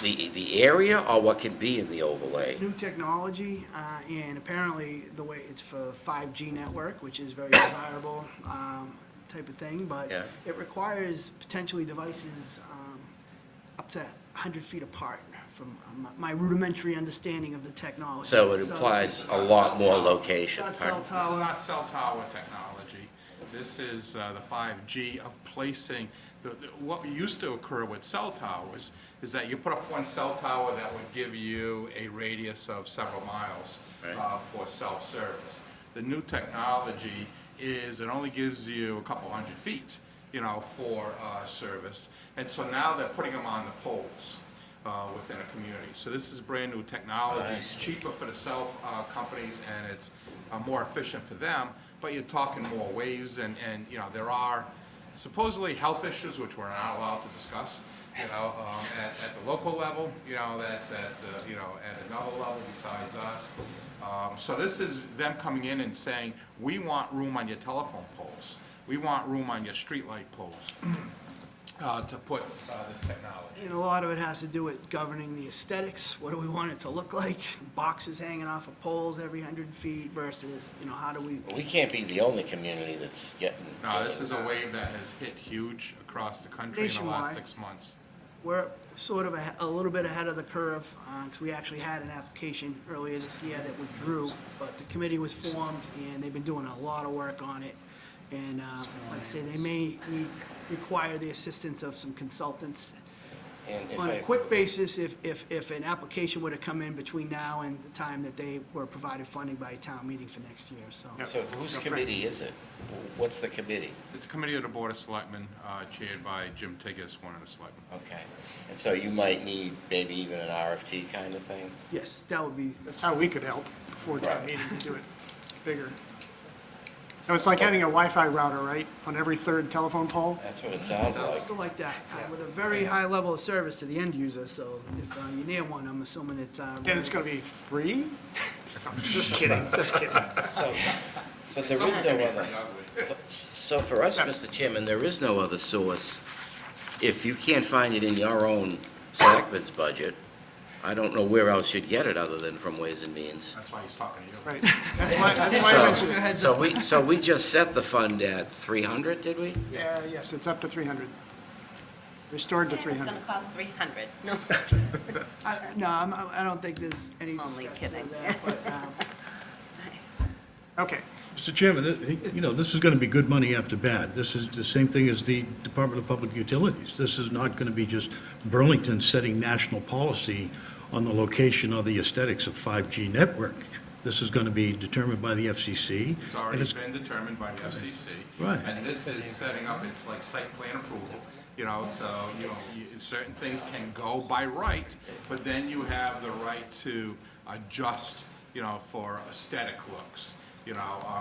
S3: the area, or what can be in the overlay?
S4: New technology, and apparently the way it's for 5G network, which is very desirable type of thing, but
S3: Yeah.
S4: it requires potentially devices up to 100 feet apart from my rudimentary understanding of the technology.
S3: So it implies a lot more location.
S4: Not cell
S1: This is
S4: tower.
S1: not cell tower technology. This is the 5G of placing, what used to occur with cell towers is that you put up one cell tower that would give you a radius of several miles
S3: Right.
S1: for self-service. The new technology is it only gives you a couple hundred feet, for service. And so now they're putting them on the poles within a community. So this is brand new technology. It's cheaper for the cell companies and it's more efficient for them, but you're talking more waves and there are supposedly health issues which we're not allowed to discuss, at the local level, that's at another level besides us. So this is them coming in and saying, we want room on your telephone poles. We want room on your streetlight poles. to put this technology.
S4: And a lot of it has to do with governing the aesthetics. What do we want it to look like? Boxes hanging off of poles every 100 feet versus, how do we?
S3: We can't be the only community that's getting.
S1: No, this is a wave that has hit huge across the country in the last
S4: Nationwide.
S1: 6 months.
S4: We're sort of a little bit ahead of the curve, because we actually had an application earlier this year that withdrew, but the committee was formed, and they've been doing a lot of work on it. And like I say, they may require the assistance of some consultants.
S3: And if
S4: On a
S3: I-
S4: quick basis, if an application were to come in between now and the time that they were provided funding by a town meeting for next year, so.
S3: So whose committee is it? What's the committee?
S1: It's a committee of the Board of Selectmen, chaired by Jim Tigas, one of the selectmen.
S3: Okay. And so you might need maybe even an RFT kind of thing?
S4: Yes, that would be,
S2: That's how we could help before town
S3: Right.
S2: meeting to do it bigger. So it's like having a Wi-Fi router, right, on every third telephone pole?
S3: That's what it sounds like.
S4: something like that, with a very high level of service to the end user, so if you're near one, I'm assuming it's.
S2: And it's gonna be free? Just kidding, just kidding.
S3: But there is no other, so for us, Mr. Chairman, there is no other source. If you can't find it in your own selectmen's budget, I don't know where else you'd get it other than from Ways and Means.
S1: That's why he's talking to you.
S2: Right, that's why I mentioned it.
S3: So we just set the fund at 300, did we?
S2: Yes, it's up to 300. Restored to
S9: It's
S2: 300.
S9: gonna cost 300. No.
S4: I don't think there's any
S9: Only
S4: discussion
S9: kidding.
S4: of that, but,
S2: Okay,
S13: Mr. Chairman, this is going to be good money after bad. This is the same thing as the Department of Public Utilities. This is not going to be just Burlington setting national policy on the location or the aesthetics of 5G network. This is going to be determined by the FCC.
S1: It's already been determined by the FCC.
S13: Right.
S1: And this is setting up, it's like site plan approval, so, certain things can go by right, but then you have the right to adjust, for aesthetic looks.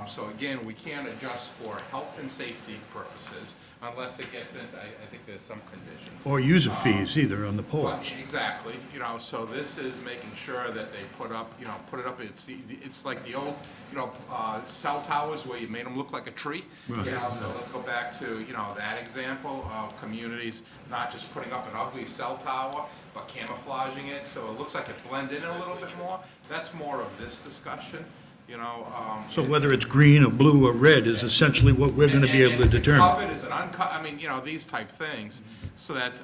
S1: So again, we can't adjust for health and safety purposes unless it gets into, I think there's some conditions.
S13: Or user fees either on the
S1: But
S13: poles.
S1: exactly, so this is making sure that they put up, it's like the old, cell towers where you made them look like a tree.
S13: Right.
S1: So let's go back to, that example of communities not just putting up an ugly cell tower, but camouflaging it, so it looks like it blended in a little bit more. That's more of this discussion,
S13: So whether it's green or blue or red is essentially what we're going to be able to
S1: Is it
S13: determine.
S1: covered, is it uncut, these type things, so that,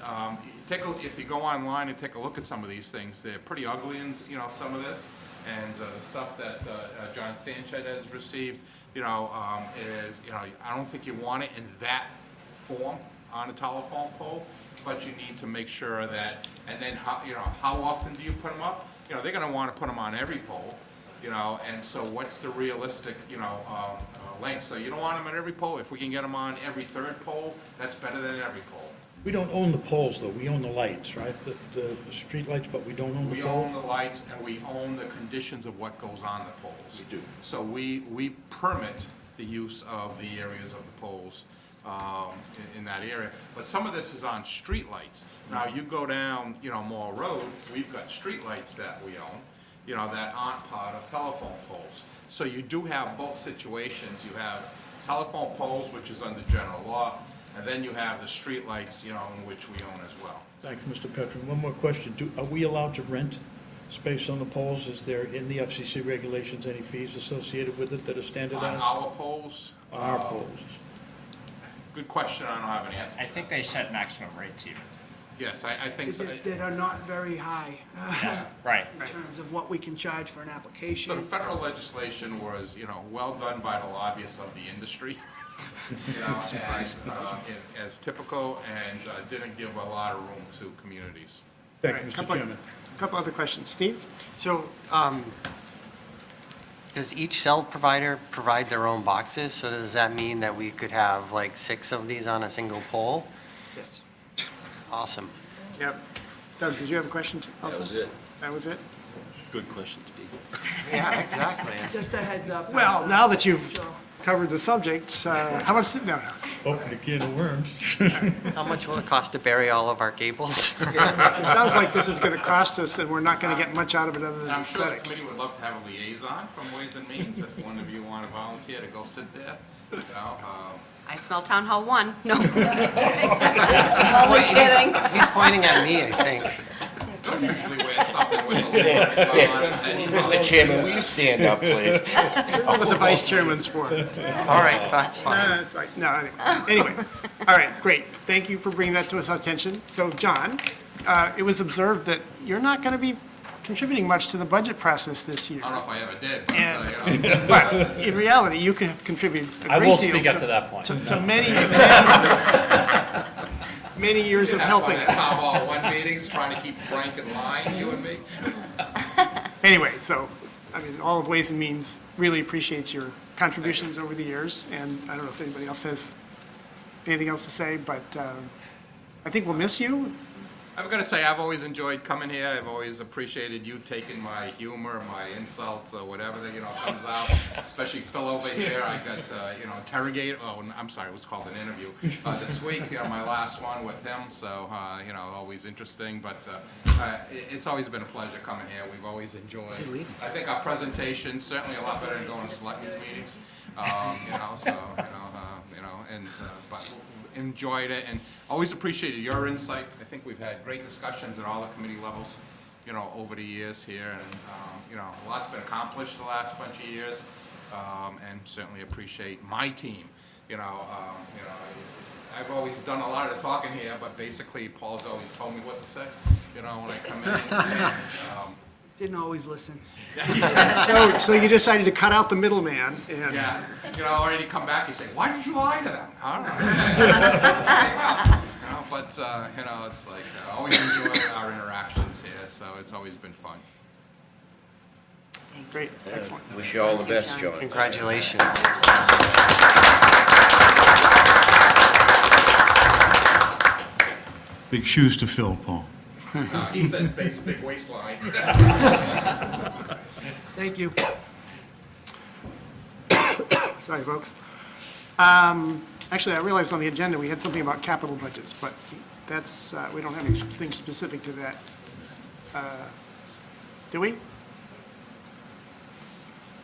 S1: if you go online and take a look at some of these things, they're pretty ugly in, some of this, and the stuff that John Sanchez has received, is, I don't think you want it in that form on a telephone pole, but you need to make sure that, and then how often do you put them up? They're gonna wanna put them on every pole, and so what's the realistic, length? So you don't want them at every pole. If we can get them on every third pole, that's better than every pole.
S13: We don't own the poles, though. We own the lights, right? The street lights, but we don't own the
S1: We
S13: poles?
S1: own the lights and we own the conditions of what goes on the poles.
S13: We do.
S1: So we permit the use of the areas of the poles in that area. But some of this is on street lights. Now, you go down, Mall Road, we've got street lights that we own, that aren't part of telephone poles. So you do have both situations. You have telephone poles, which is under general law, and then you have the street lights, in which we own as well.
S13: Thank you, Mr. Petron. One more question. Are we allowed to rent space on the poles? Is there, in the FCC regulations, any fees associated with it that are
S1: On
S13: standardized?
S1: our poles?
S13: On our poles?
S1: Good question, I don't have an answer.
S12: I think they set maximum rates even.
S1: Yes, I think so.
S4: that are not very high
S12: Right.
S4: in terms of what we can charge for an
S1: So
S4: application.
S1: the federal legislation was, well done by the lobbyists of the industry. As typical, and didn't give a lot of room to communities.
S13: Thank
S2: All
S13: you,
S2: right,
S13: Mr. Chairman.
S2: couple other questions. Steve?
S7: So, does each cell provider provide their own boxes? So does that mean that we could have like 6 of these on a single pole?
S4: Yes.
S7: Awesome.
S2: Yep. Doug, did you have a question also?
S14: That was it.
S2: That was it?
S14: Good question, Steve.
S7: Yeah, exactly.
S4: Just a heads up.
S2: Well, now that you've covered the subject, how much, no,
S13: Open a can of worms.
S7: How much will it cost to bury all of our cables?
S2: it sounds like this is gonna cost us, and we're not gonna get much out of it other than
S1: I'm sure the
S2: aesthetics.
S1: committee would love to have a liaison from Ways and Means, if one of you want to volunteer to go sit there,
S9: I smell Town Hall 1. No. I'm only kidding.
S7: He's pointing at me, I think.
S1: Don't usually wear something with a little on it.
S3: Mr. Chairman, will you stand up, please?
S2: This is what the vice chairman's for.
S7: All right, that's fine.
S2: No, it's like, no, anyway. All right, great. Thank you for bringing that to us attention. So, John, it was observed that you're not going to be contributing much to the budget process this year.
S1: I don't know if I ever did, but,
S2: And, but in reality, you could have contributed a
S11: I
S2: great
S11: will
S2: deal
S11: speak up to that point.
S2: to many years of
S1: that's
S2: helping
S1: why at
S2: us.
S1: town hall one meetings, trying to keep Frank in line, you and me.
S2: Anyway, so, I mean, all of Ways and Means really appreciates your contributions over the years, and I don't know if anybody else has anything else to say, but I think we'll miss you.
S1: I've got to say, I've always enjoyed coming here. I've always appreciated you taking my humor, my insults, or whatever that, comes out. Especially Phil over here. I got, interrogate. Oh, I'm sorry, it was called an interview this week. My last one with him. So, always interesting. But it's always been a pleasure coming here. We've always enjoyed. I think our presentation certainly a lot better than going to selectmen's meetings. But enjoyed it and always appreciated your insight. I think we've had great discussions at all the committee levels, over the years here, and a lot's been accomplished the last bunch of years, and certainly appreciate my team. I've always done a lot of the talking here, but basically Paul's always told me what to say, when I come in. And,
S4: Didn't always listen.
S2: So you decided to cut out the middleman and.
S1: yeah, already come back, you say, why did you lie to them? I don't know. But, it's like, I always enjoy our interactions here, so it's always been fun.
S2: Great, excellent.
S3: Wish you all the best, John.
S7: Congratulations.
S13: Big shoes to fill, Paul.
S1: He says big waistline.
S4: Thank you.
S2: Sorry, folks. Actually, I realized on the agenda we had something about capital budgets, but that's, we don't have anything specific to that. Do we?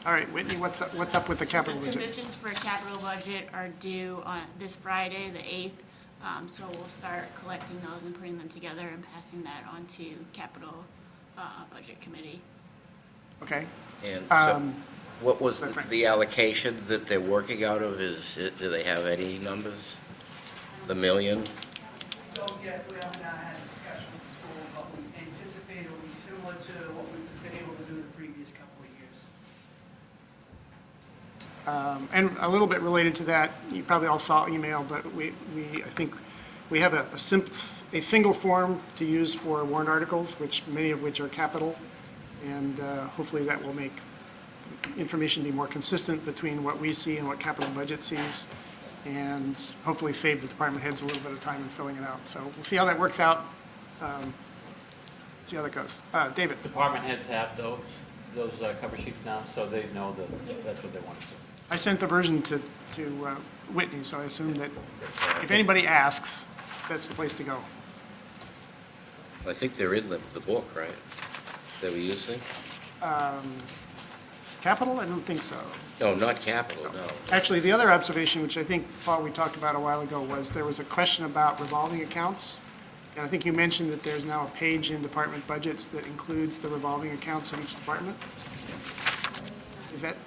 S2: All right, Whitney, what's up with the capital
S5: The
S2: budget?
S5: submissions for capital budget are due on this Friday, the 8th. So we'll start collecting those and putting them together and passing that on to capital budget committee.
S2: Okay,
S3: And so, what was the allocation that they're working out of? Do they have any numbers? The million?
S4: Don't yet, we haven't had a discussion with the school, but we anticipate it will be similar to what we've been able to do the previous couple of years.
S2: and a little bit related to that, you probably all saw email, but I think we have a single form to use for warrant articles, many of which are capital, and hopefully that will make information be more consistent between what we see and what capital budget sees, and hopefully save the department heads a little bit of time in filling it out. So we'll see how that works out, see how that goes. David?
S11: Department heads have those cover sheets now, so they know that that's what they want to do.
S2: I sent the version to Whitney, so I assume that if anybody asks, that's the place to go.
S3: I think they're in the book, right? That we're using?
S2: Capital? I don't think so.
S3: No, not capital, no.
S2: Actually, the other observation, which I think, Paul, we talked about a while ago, was there was a question about revolving accounts. And I think you mentioned that there's now a page in department budgets that includes the revolving accounts of each department. Is that?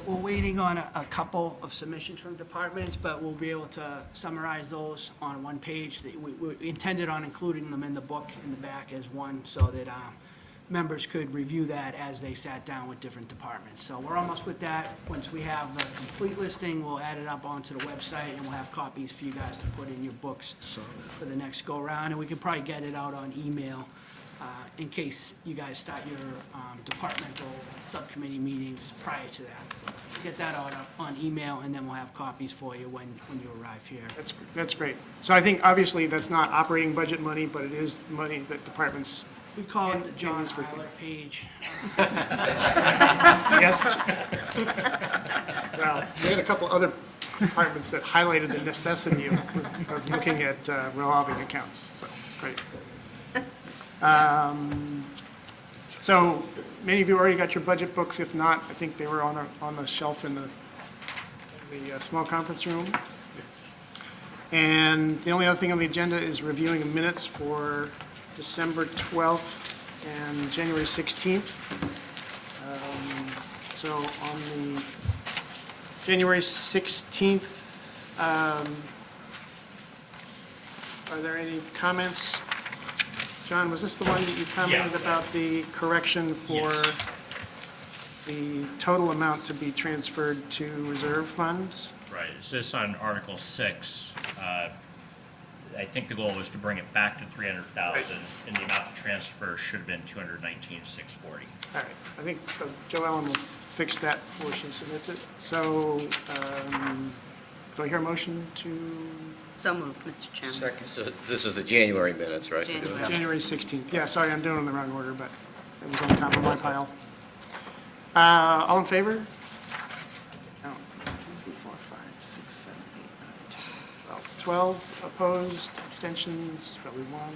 S4: We're waiting on a couple of submissions from departments, but we'll be able to summarize those on one page. We intended on including them in the book in the back as one, so that members could review that as they sat down with different departments. So we're almost with that. Once we have the complete listing, we'll add it up onto the website, and we'll have copies for you guys to put in your books for the next go-around. And we can probably get it out on email in case you guys start your departmental subcommittee meetings prior to that. So get that out on email, and then we'll have copies for you when you arrive here.
S2: That's great. So I think, obviously, that's not operating budget money, but it is money that departments.
S4: We call it the John
S2: Use for
S4: Eiler page.
S2: Yes. Well, we had a couple other departments that highlighted the necessity of looking at revolving accounts, so, great. So, many of you already got your budget books. If not, I think they were on the shelf in the the small conference room. And the only other thing on the agenda is reviewing the minutes for December 12th and January 16th. So on the January 16th, are there any comments? John, was this the one that you commented
S12: Yeah.
S2: about the correction for
S12: Yes.
S2: the total amount to be transferred to reserve fund?
S12: Right, is this on Article 6? I think the goal was to bring it back to 300,000, and the amount to transfer should have been 219,640.
S2: All right, I think Joe Ellen will fix that before she submits it. So, do I hear a motion to
S9: So moved, Mr. Chairman.
S3: So this is the January minutes, right?
S9: January.
S2: January 16th? Yeah, sorry, I'm doing it in the wrong order, but it was on top of my pile. All in favor? No, 1, 2, 3, 4, 5, 6, 7, 8, 9, 10, 12 opposed, abstentions, probably one.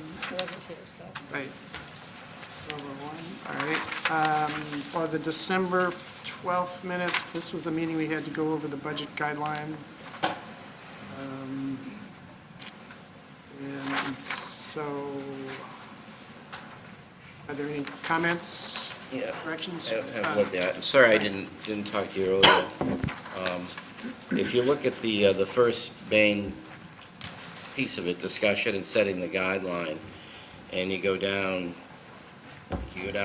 S2: Right. 12 or one. All right. For the December 12th minutes, this was a meeting we had to go over the budget guideline. And so, are there any comments,
S3: Yeah.
S2: corrections?
S3: I have one there. I'm sorry I didn't talk to you earlier. If you look at the first main piece of it, discussion and setting the guideline, and you go down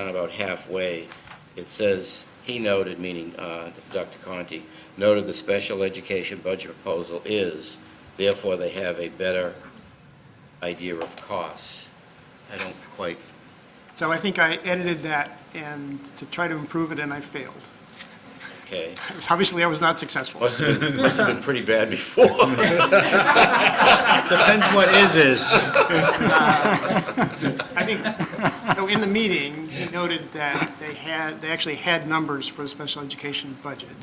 S3: about halfway, it says, he noted, meaning Dr. Conti, noted the special education budget proposal is, therefore they have a better idea of costs. I don't quite,
S2: So I think I edited that and to try to improve it, and I failed.
S3: okay.
S2: Obviously, I was not successful.
S3: Must have been pretty bad before.
S8: Depends what is.
S2: I think, so in the meeting, he noted that they actually had numbers for the special education budget.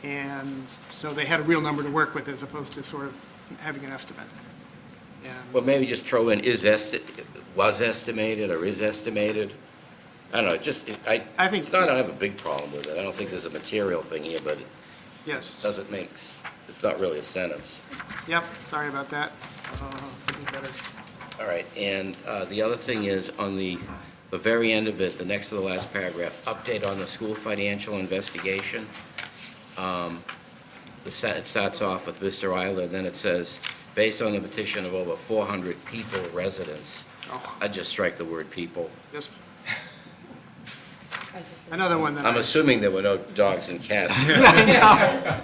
S2: And so they had a real number to work with as opposed to sort of having an estimate. And
S3: Well, maybe just throw in was estimated or is estimated. I don't know,
S2: I think-
S3: I don't have a big problem with it. I don't think there's a material thing here, but it
S2: yes,
S3: doesn't it's not really a sentence.
S2: yep, sorry about that. Could be better.
S3: All right, and the other thing is, on the very end of it, the next to the last paragraph, update on the school financial investigation. It starts off with Mr. Eiler, then it says, based on the petition of over 400 people, residents.
S2: Oh.
S3: I'd just strike the word people.
S2: Just another one that
S3: I'm
S2: I,
S3: assuming there were no dogs and cats.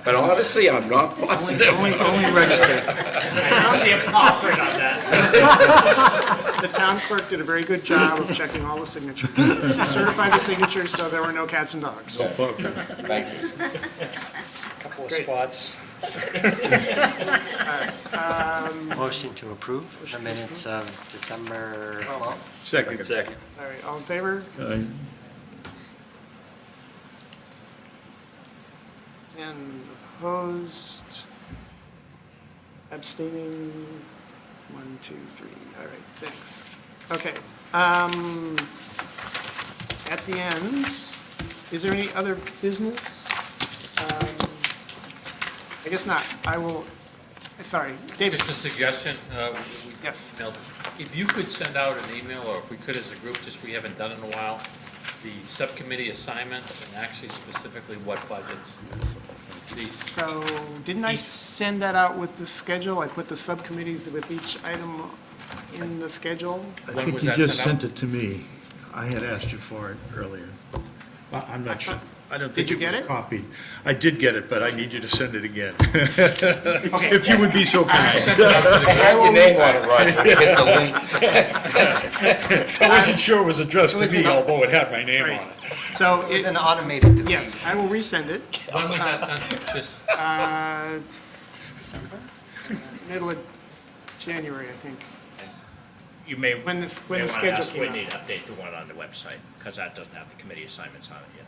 S3: But honestly, I'm not positive.
S8: Only registered.
S12: I see a plot print on that.
S2: the town clerk did a very good job of checking all the signatures. She certified the signatures, so there were no cats and dogs.
S3: Thank you.
S8: Couple of
S2: Great.
S8: spots.
S7: Motion to approve the minutes of December 12th.
S13: Second.
S2: All right, all in favor? And opposed? Abstaining? 1, 2, 3. All right, thanks. Okay. At the end, is there any other business? I guess not. I will, sorry, David.
S11: Just a suggestion,
S2: Yes.
S11: Now, if you could send out an email, or if we could as a group, just we haven't done it in a while, the subcommittee assignments and actually specifically what budgets.
S2: So, didn't I send that out with the schedule? I put the subcommittees with each item in the schedule?
S13: I
S11: When
S13: think
S11: was
S13: you
S11: that
S13: just
S11: sent
S13: sent it to me. I had asked you for it earlier. I'm not sure. I don't think
S2: Did you
S13: it was
S2: get it?
S13: copied. I did get it, but I need you to send it again. If you would be so kind.
S3: I had your name on it, Roger. Hit the link.
S13: I wasn't sure it was addressed to me, although it had my name on
S2: Right.
S13: it.
S2: So,
S7: It's an automated delete.
S2: yes, I will resend it.
S11: When was that sent? Just,
S2: Middle of January, I think.
S12: You may
S2: When the
S12: want to
S2: schedule
S12: ask
S2: came
S12: Whitney
S2: out.
S12: to update the one on the website, because that doesn't have the committee assignments on it yet.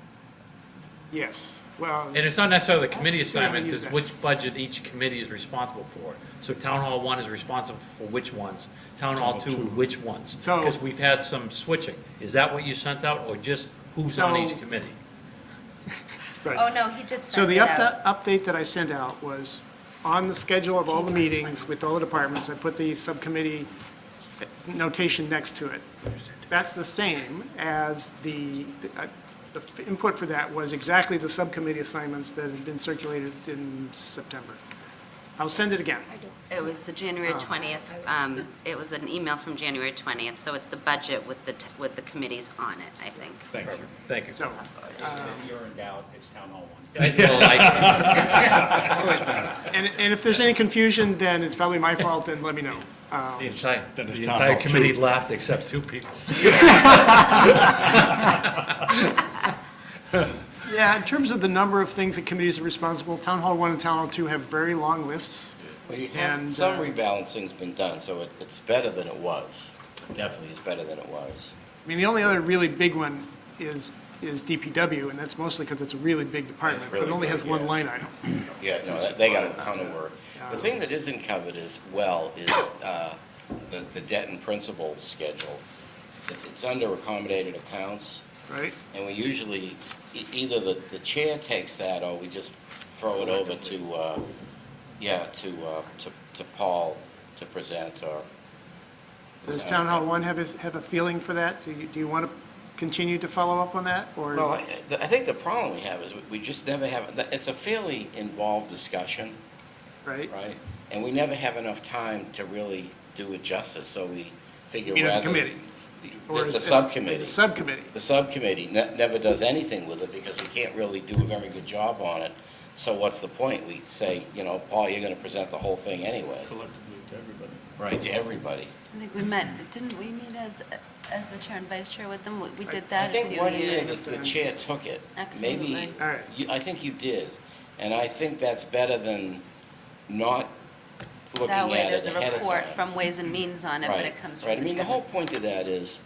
S2: Yes, well,
S11: and it's not necessarily the committee
S2: haven't
S11: assignments,
S2: used
S11: it's
S2: that.
S11: which budget each committee is responsible for. So Town Hall 1 is responsible for which ones? Town Hall 2, which ones?
S2: So-
S11: Because we've had some switching. Is that what you sent out, or just who's on
S2: So-
S11: each committee?
S2: Right.
S9: Oh, no, he did
S2: So
S9: send
S2: the
S9: it out.
S2: update that I sent out was on the schedule of all the meetings with all the departments, I put the subcommittee notation next to it. That's the same as the input for that was exactly the subcommittee assignments that had been circulated in September. I'll send it again.
S9: It was the January 20th, it was an email from January 20th, so it's the budget with the committees on it, I think.
S13: Thank you.
S11: Thank you.
S2: So,
S10: If you're in doubt, it's Town Hall 1.
S2: and if there's any confusion, then it's probably my fault, and let me know.
S11: The entire,
S13: Then it's
S11: the
S13: town
S11: entire
S13: hall
S11: committee
S13: too.
S11: laughed except two people.
S2: Yeah, in terms of the number of things that committees are responsible, Town Hall 1 and Town Hall 2 have very long lists.
S3: Well, you have,
S2: And,
S3: some rebalancing's been done, so it's better than it was. Definitely is better than it was.
S2: I mean, the only other really big one is DPW, and that's mostly because it's a really big department, but it
S3: really
S2: only
S3: big,
S2: has one
S3: yeah.
S2: line item.
S3: Yeah, no, they got a ton of work. The thing that isn't covered as well is the debt and principal schedule. It's under accommodated accounts,
S2: Right?
S3: and we usually, either the chair takes that, or we just throw it over to Paul to present, or...
S2: Does Town Hall 1 have a feeling for that? Do you want to continue to follow up on that, or?
S3: Well, I think the problem we have is we just never have, it's a fairly involved discussion,
S2: Right?
S3: right? And we never have enough time to really do it justice, so we figure
S2: You mean as a
S3: rather...
S2: committee? Or
S3: The
S2: as
S3: subcommittee.
S2: As a subcommittee?
S3: The subcommittee never does anything with it because we can't really do a very good job on it. So what's the point? We say, Paul, you're going to present the whole thing anyway.
S13: Collectively to everybody.
S3: Right, to everybody.
S9: I think we met, didn't we meet as the chair and vice chair with them? We did
S3: I
S9: that a
S3: think
S9: few
S3: one year
S9: years.
S3: the chair took it.
S9: Absolutely.
S3: Maybe,
S2: All right.
S3: I think you did. And I think that's better than not looking
S9: That way,
S3: at
S9: there's
S3: it
S9: a
S3: ahead of
S9: report
S3: time.
S9: from Ways and Means on it, but it comes from
S3: Right, I
S9: the
S3: mean, the
S9: chair.
S3: whole point of that is,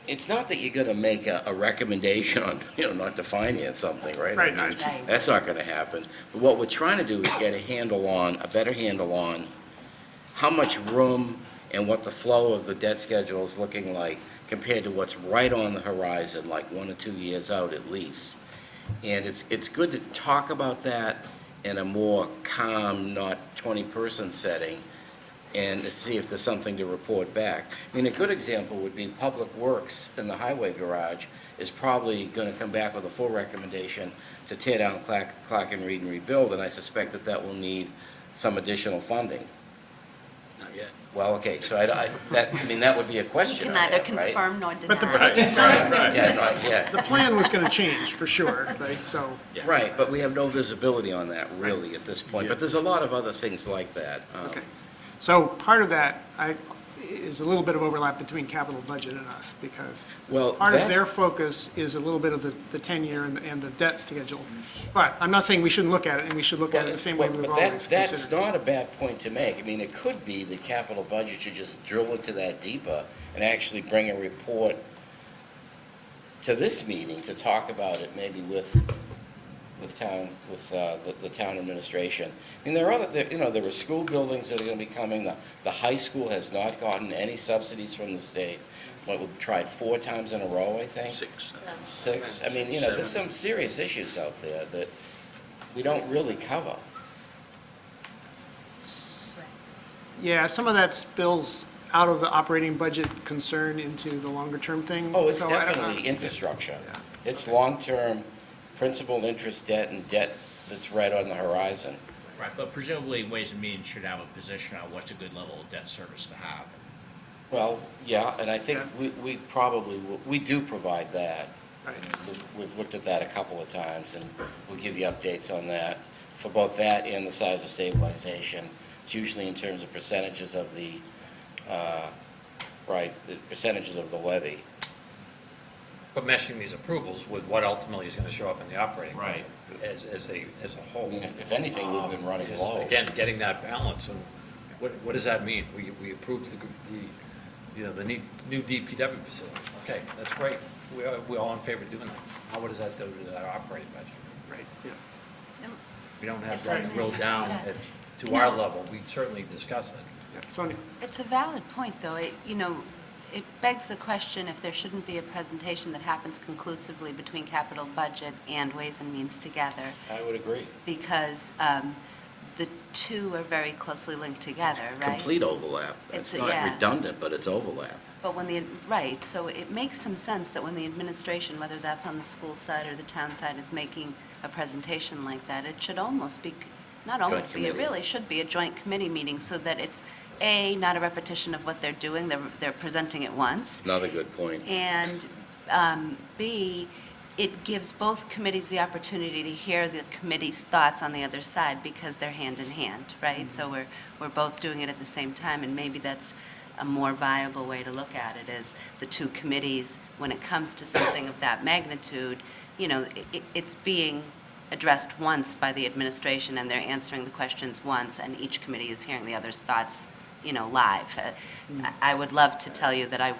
S3: it's not that you're gonna make a recommendation on, not to finance something, right?
S2: Right,
S3: I mean,
S9: right.
S3: That's not gonna happen. But what we're trying to do is get a better handle on how much room and what the flow of the debt schedule is looking like compared to what's right on the horizon, like 1 or 2 years out at least. And it's good to talk about that in a more calm, not 20-person setting, and to see if there's something to report back. I mean, a good example would be Public Works in the highway garage is probably going to come back with a full recommendation to tear down Clark and Reed and rebuild, and I suspect that will need some additional funding.
S14: Not yet.
S3: Well, okay, so that would be a
S9: We
S3: question
S9: can
S3: I
S9: neither
S3: have, right?
S9: confirm nor deny.
S2: But the,
S3: Yeah,
S2: the plan was going to change, for sure, right? So,
S3: right, but we have no visibility on that really at this point. But there's a lot of other things like that.
S2: okay. So part of that is a little bit of overlap between capital budget and us, because
S3: Well,
S2: part of
S3: that-
S2: their focus is a little bit of the 10-year and the debt schedule. But I'm not saying we shouldn't look at it, and we should look at it the same way
S3: But
S2: we've
S3: that-
S2: always
S3: That's
S2: considered.
S3: not a bad point to make. I mean, it could be the capital budget should just drill into that deeper and actually bring a report to this meeting to talk about it, maybe with the town administration. I mean, there are school buildings that are gonna be coming. The high school has not gotten any subsidies from the state. We've tried 4 times in a row, I think. 6. I mean, there's some serious issues out there that we don't really cover.
S2: Yeah, some of that spills out of the operating budget concern into the longer-term thing.
S3: Oh, it's
S2: So I don't know.
S3: definitely infrastructure.
S2: Yeah.
S3: It's long-term principal, interest, debt, and debt that's right on the horizon.
S12: Right, but presumably Ways and Means should have a position on what's a good level of debt service to have.
S3: Well, yeah, and I think
S2: Yeah.
S3: we probably, we do provide that.
S2: Right.
S3: We've looked at that a couple of times, and we'll give you updates on that, for both that and the size of stabilization. It's usually in terms of percentages of the percentages of the levy.
S11: But meshing these approvals with what ultimately is going to show up in the operating
S3: Right.
S11: budget as a
S3: I
S11: whole.
S3: mean, if anything, we've been running
S11: Is,
S3: low.
S11: Again, getting that balance, and what does that mean? We approved the new DPW facility. Okay, that's great. We're all in favor of doing that. How does that do to our operating budget?
S2: Right, yeah.
S11: We don't have
S9: If I
S11: that
S9: may,
S11: drilled down
S9: yeah.
S11: to our
S9: No.
S11: level. We'd certainly discuss it.
S2: Yeah. Sonia?
S9: It's a valid point, though. it begs the question if there shouldn't be a presentation that happens conclusively between capital budget and Ways and Means together,
S3: I would agree.
S9: because the two are very closely linked together, right?
S3: Complete overlap.
S9: It's
S3: It's
S9: a-
S3: not
S9: yeah.
S3: redundant, but it's overlap.
S9: But when the, right, so it makes some sense that when the administration, whether that's on the school side or the town side, is making a presentation like that, it should almost be, not almost be, it
S3: committee.
S9: really should be a joint committee meeting so that it's, A, not a repetition of what they're doing, they're presenting it once,
S3: Another good point.
S9: and B, it gives both committees the opportunity to hear the committee's thoughts on the other side because they're hand in hand, right? So we're both doing it at the same time, and maybe that's a more viable way to look at it, is the two committees, when it comes to something of that magnitude, you know, it's being addressed once by the administration, and they're answering the questions once, and each committee is hearing the other's thoughts, you know, live. I would love to tell you that I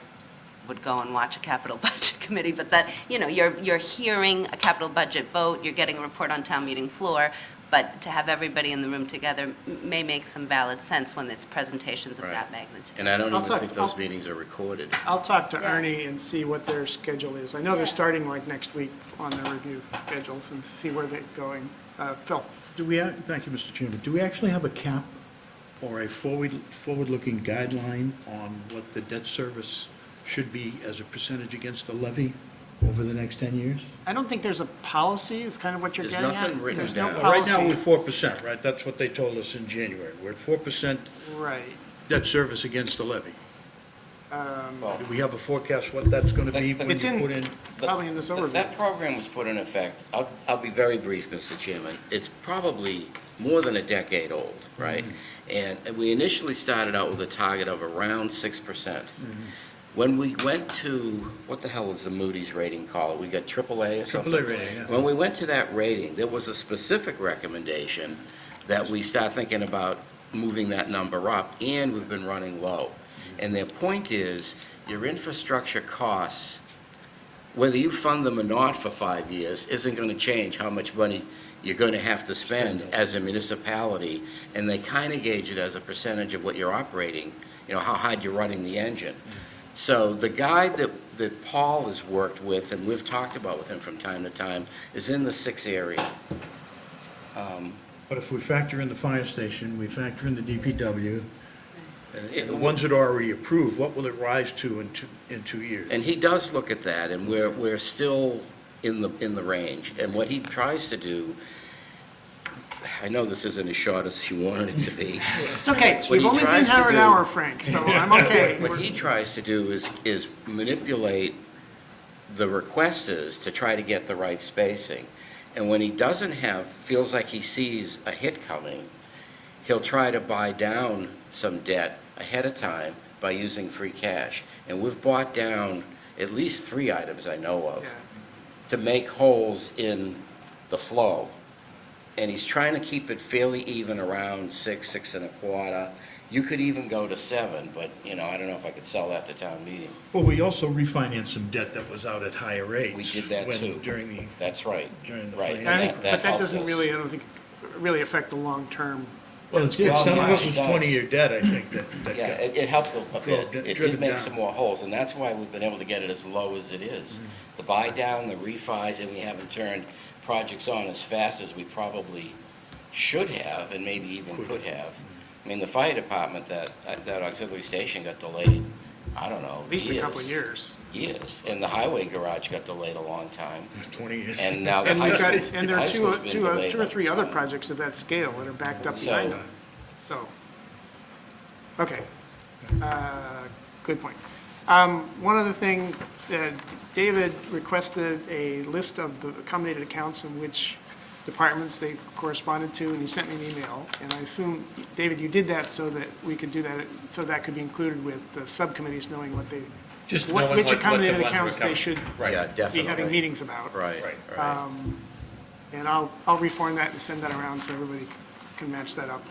S9: would go and watch a capital budget committee, but that, you know, you're hearing a capital budget vote, you're getting a report on town meeting floor, but to have everybody in the room together may make some valid sense when it's presentations of
S3: Right.
S9: that magnitude.
S3: And I don't
S2: I'll
S3: even
S2: talk-
S3: think those
S2: I'll-
S3: meetings are recorded.
S2: I'll talk to
S9: Yeah.
S2: Ernie and see what their schedule is. I know they're
S9: Yeah.
S2: starting like next week on their review schedules and see where they're going. Phil?
S13: Thank you, Mr. Chairman. Do we actually have a cap or a forward-looking guideline on what the debt service should be as a percentage against the levy over the next 10 years?
S2: I don't think there's a policy, is kind of what you're
S3: There's
S2: getting at?
S3: nothing written
S2: There's no
S3: down.
S13: Well, right now,
S2: policy.
S13: we're 4%, right? That's what they told us in January. We're at 4%
S2: Right.
S13: debt service against the levy.
S3: Well,
S13: Do we have a forecast what that's going to be when
S2: It's
S13: you put
S2: in,
S13: in?
S2: probably in this overview.
S3: That program was put in effect, I'll be very brief, Mr. Chairman. It's probably more than a decade old, right? And we initially started out with a target of around 6%. When we went to, what the hell is the Moody's rating called? We got AAA or something?
S13: AAA rating, yeah.
S3: When we went to that rating, there was a specific recommendation that we start thinking about moving that number up, and we've been running low. And their point is, your infrastructure costs, whether you fund them or not for 5 years, isn't going to change how much money you're going to have to spend as a municipality, and they kind of gauge it as a percentage of what you're operating, you know, how hard you're running the engine. So the guide that Paul has worked with, and we've talked about with him from time to time, is in the 6 area.
S13: But if we factor in the fire station, we factor in the DPW, and the
S3: And
S13: ones that are already approved, what will it rise to in 2 years?
S3: And he does look at that, and we're still in the range. And what he tries to do, I know this isn't as short as you wanted it to be.
S2: It's okay,
S3: What
S2: we've
S3: he
S2: only been
S3: tries to
S2: here an
S3: do-
S2: hour, Frank, so I'm okay.
S3: What he tries to do is manipulate the requesters to try to get the right spacing. And when he doesn't feels like he sees a hit coming, he'll try to buy down some debt ahead of time by using free cash. And we've bought down at least 3 items I know of
S2: Yeah.
S3: to make holes in the flow. And he's trying to keep it fairly even around 6, 6.25. You could even go to 7, but, you know, I don't know if I could sell that to town meeting.
S13: Well, we also refinanced some debt that was out at higher rates.
S3: We did that
S13: when-
S3: too.
S13: During the,
S3: That's right.
S13: during the
S3: Right.
S13: financial.
S2: I think,
S3: That
S2: but that
S3: helped
S2: doesn't
S3: us.
S2: really, I don't think, really affect the long-term.
S13: Well, it did,
S3: Well,
S13: some of
S3: yeah,
S13: it was
S3: it does.
S13: 20-year debt, I think, that
S3: Yeah,
S13: got.
S3: it helped a bit.
S13: Yeah,
S3: It
S13: driven
S3: did make
S13: down.
S3: some more holes, and that's why we've been able to get it as low as it is. The buy down, the refis, and we haven't turned projects on as fast as we probably should have, and maybe even could have. I mean, the fire department, that auxiliary station got delayed, I don't know,
S2: At least a couple of
S3: years.
S2: years.
S3: Years, and the highway garage got delayed a long time,
S13: 20 years.
S3: and now the
S2: And
S3: high
S2: we've got,
S3: school,
S2: and there
S3: high
S2: are
S3: school's been delayed
S2: two or
S3: all
S2: three
S3: the
S2: other
S3: time.
S2: projects of that scale that are backed up
S3: So-
S2: behind that. So, okay. Good point. One other thing, David requested a list of the accommodated accounts in which departments they corresponded to, and he sent me an email. And I assume, David, you did that so that we could do that, so that could be included with the subcommittees knowing what they,
S11: Just
S2: what-
S11: knowing
S2: which
S11: what the
S2: accommodated
S11: blend of
S2: accounts they
S11: account-
S2: should
S11: Right.
S3: Yeah,
S2: be
S3: definitely.
S2: having meetings about.
S3: Right,
S11: Right.
S3: right.
S2: And I'll reform that and send that around so everybody can match that up.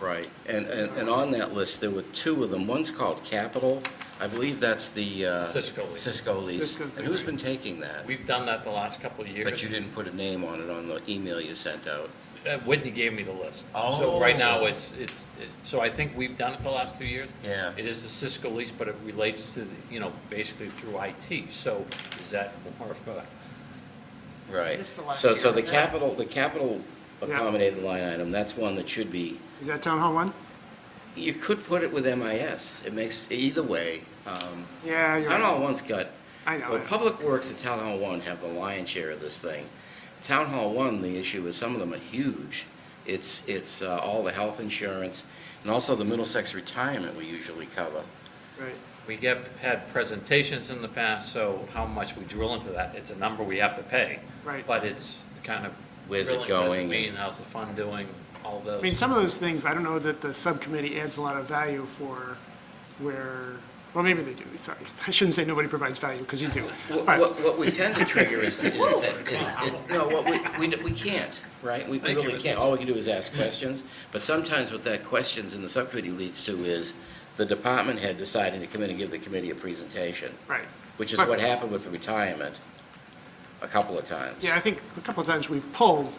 S3: Right, and on that list, there were 2 of them. One's called Capital. I believe that's the
S11: Cisco lease.
S3: Cisco lease.
S2: Cisco
S3: And who's been taking that?
S11: We've done that the last couple of years.
S3: But you didn't put a name on it on the email you sent out.
S11: Whitney gave me the list.
S3: Oh.
S11: So right now, so I think we've done it the last 2 years.
S3: Yeah.
S11: It is the Cisco lease, but it relates to, basically through IT. So is that more of a,
S3: Right.
S2: this the last
S3: So
S2: year?
S3: the capital accommodated line item, that's one that should be,
S2: Is that Town Hall 1?
S3: you could put it with MIS. It makes, either way.
S2: Yeah, you're
S3: Town Hall
S2: right.
S3: 1's got,
S2: I know.
S3: well, Public Works and Town Hall 1 have the lion's share of this thing. Town Hall 1, the issue is some of them are huge. It's all the health insurance, and also the Middlesex retirement we usually cover.
S2: Right.
S11: we have had presentations in the past, so how much we drill into that, it's a number we have to pay.
S2: Right.
S11: But it's kind of
S3: Where's it
S11: drilling, what does it
S3: going?
S11: mean, how's the fund doing, all those.
S2: I mean, some of those things, I don't know that the subcommittee adds a lot of value for where, well, maybe they do, sorry. I shouldn't say nobody provides value, because you do. But,
S3: What we tend to trigger is we can't, right? We
S11: Thank you,
S3: really
S11: Mr.
S3: can't. All we can do is ask questions, but sometimes what that questions in the subcommittee leads to is the department head deciding to come in and give the committee a presentation,
S2: right.
S3: which is
S2: But-
S3: what happened with the retirement a couple of times.
S2: Yeah, I think a couple of times we've pulled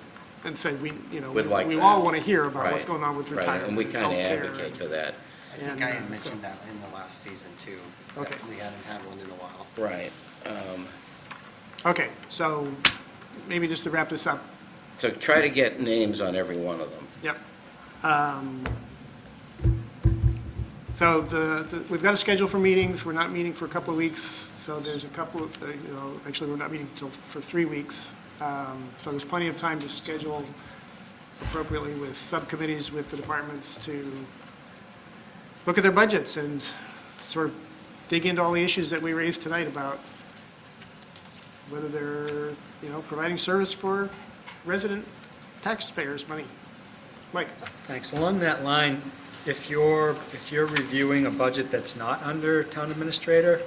S2: and said, we
S3: Would like
S2: we
S3: that.
S2: all want to hear about what's
S3: Right,
S2: going on with
S3: right,
S2: retirement.
S3: and we kind of
S2: healthcare,
S3: advocate for that.
S7: I think
S2: And,
S7: I had
S2: so-
S7: mentioned that in the last season too. that
S2: Okay.
S7: We hadn't had one in a while.
S3: Right.
S2: Okay, so maybe just to wrap this up,
S3: So try to get names on every one of them.
S2: yep. So we've got a schedule for meetings, we're not meeting for a couple of weeks, so there's a couple, of, actually, we're not meeting for 3 weeks. So there's plenty of time to schedule appropriately with subcommittees, with the departments to look at their budgets and sort of dig into all the issues that we raised tonight about whether they're, providing service for resident taxpayers' money. Mike?
S8: Thanks. Along that line, if you're reviewing a budget that's not under town administrator,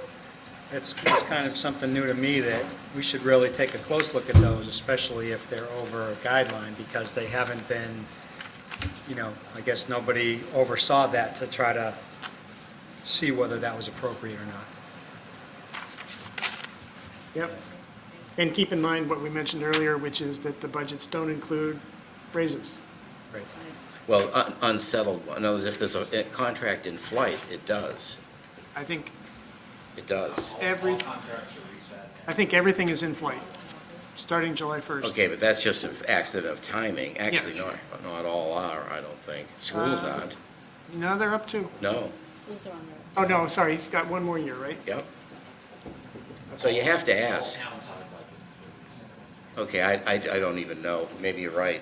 S8: it's kind of something new to me that we should really take a close look at those, especially if they're over a guideline, because they haven't been, I guess nobody oversaw that to try to see whether that was appropriate or not.
S2: Yep. And keep in mind what we mentioned earlier, which is that the budgets don't include raises.
S8: Right.
S3: Well, unsettled, in other words, if there's a contract in flight, it does.
S2: I think
S3: It does.
S2: I think everything is in flight, starting July 1st.
S3: Okay, but that's just an accident of timing. Actually,
S2: Yeah,
S3: not all are, I don't think. Schools aren't.
S2: No, they're up to,
S3: No.
S2: oh, no, sorry, he's got one more year, right?
S3: Yep. So you have to ask. Okay, I don't even know. Maybe you're right.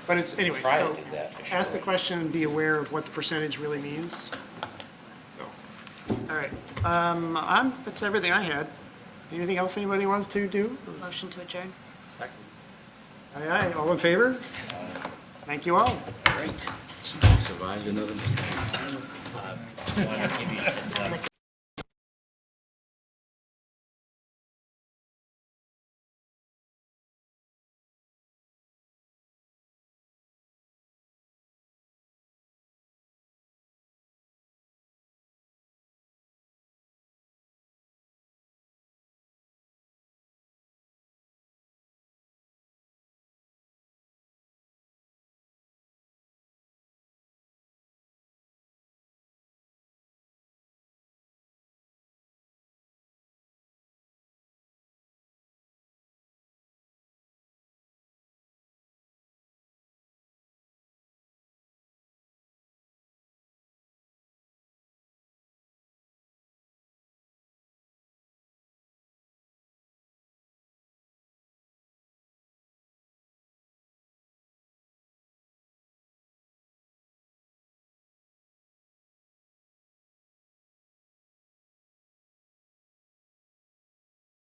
S2: But it's, anyway,
S3: Try to
S2: so
S3: do that for
S2: ask the
S3: sure.
S2: question and be aware of what the percentage really means. So, all right, that's everything I had. Anything else anybody wants to do?
S9: Motion to adjourn?
S2: Aye, aye, all in favor? Thank you all.
S3: Great. Survived another.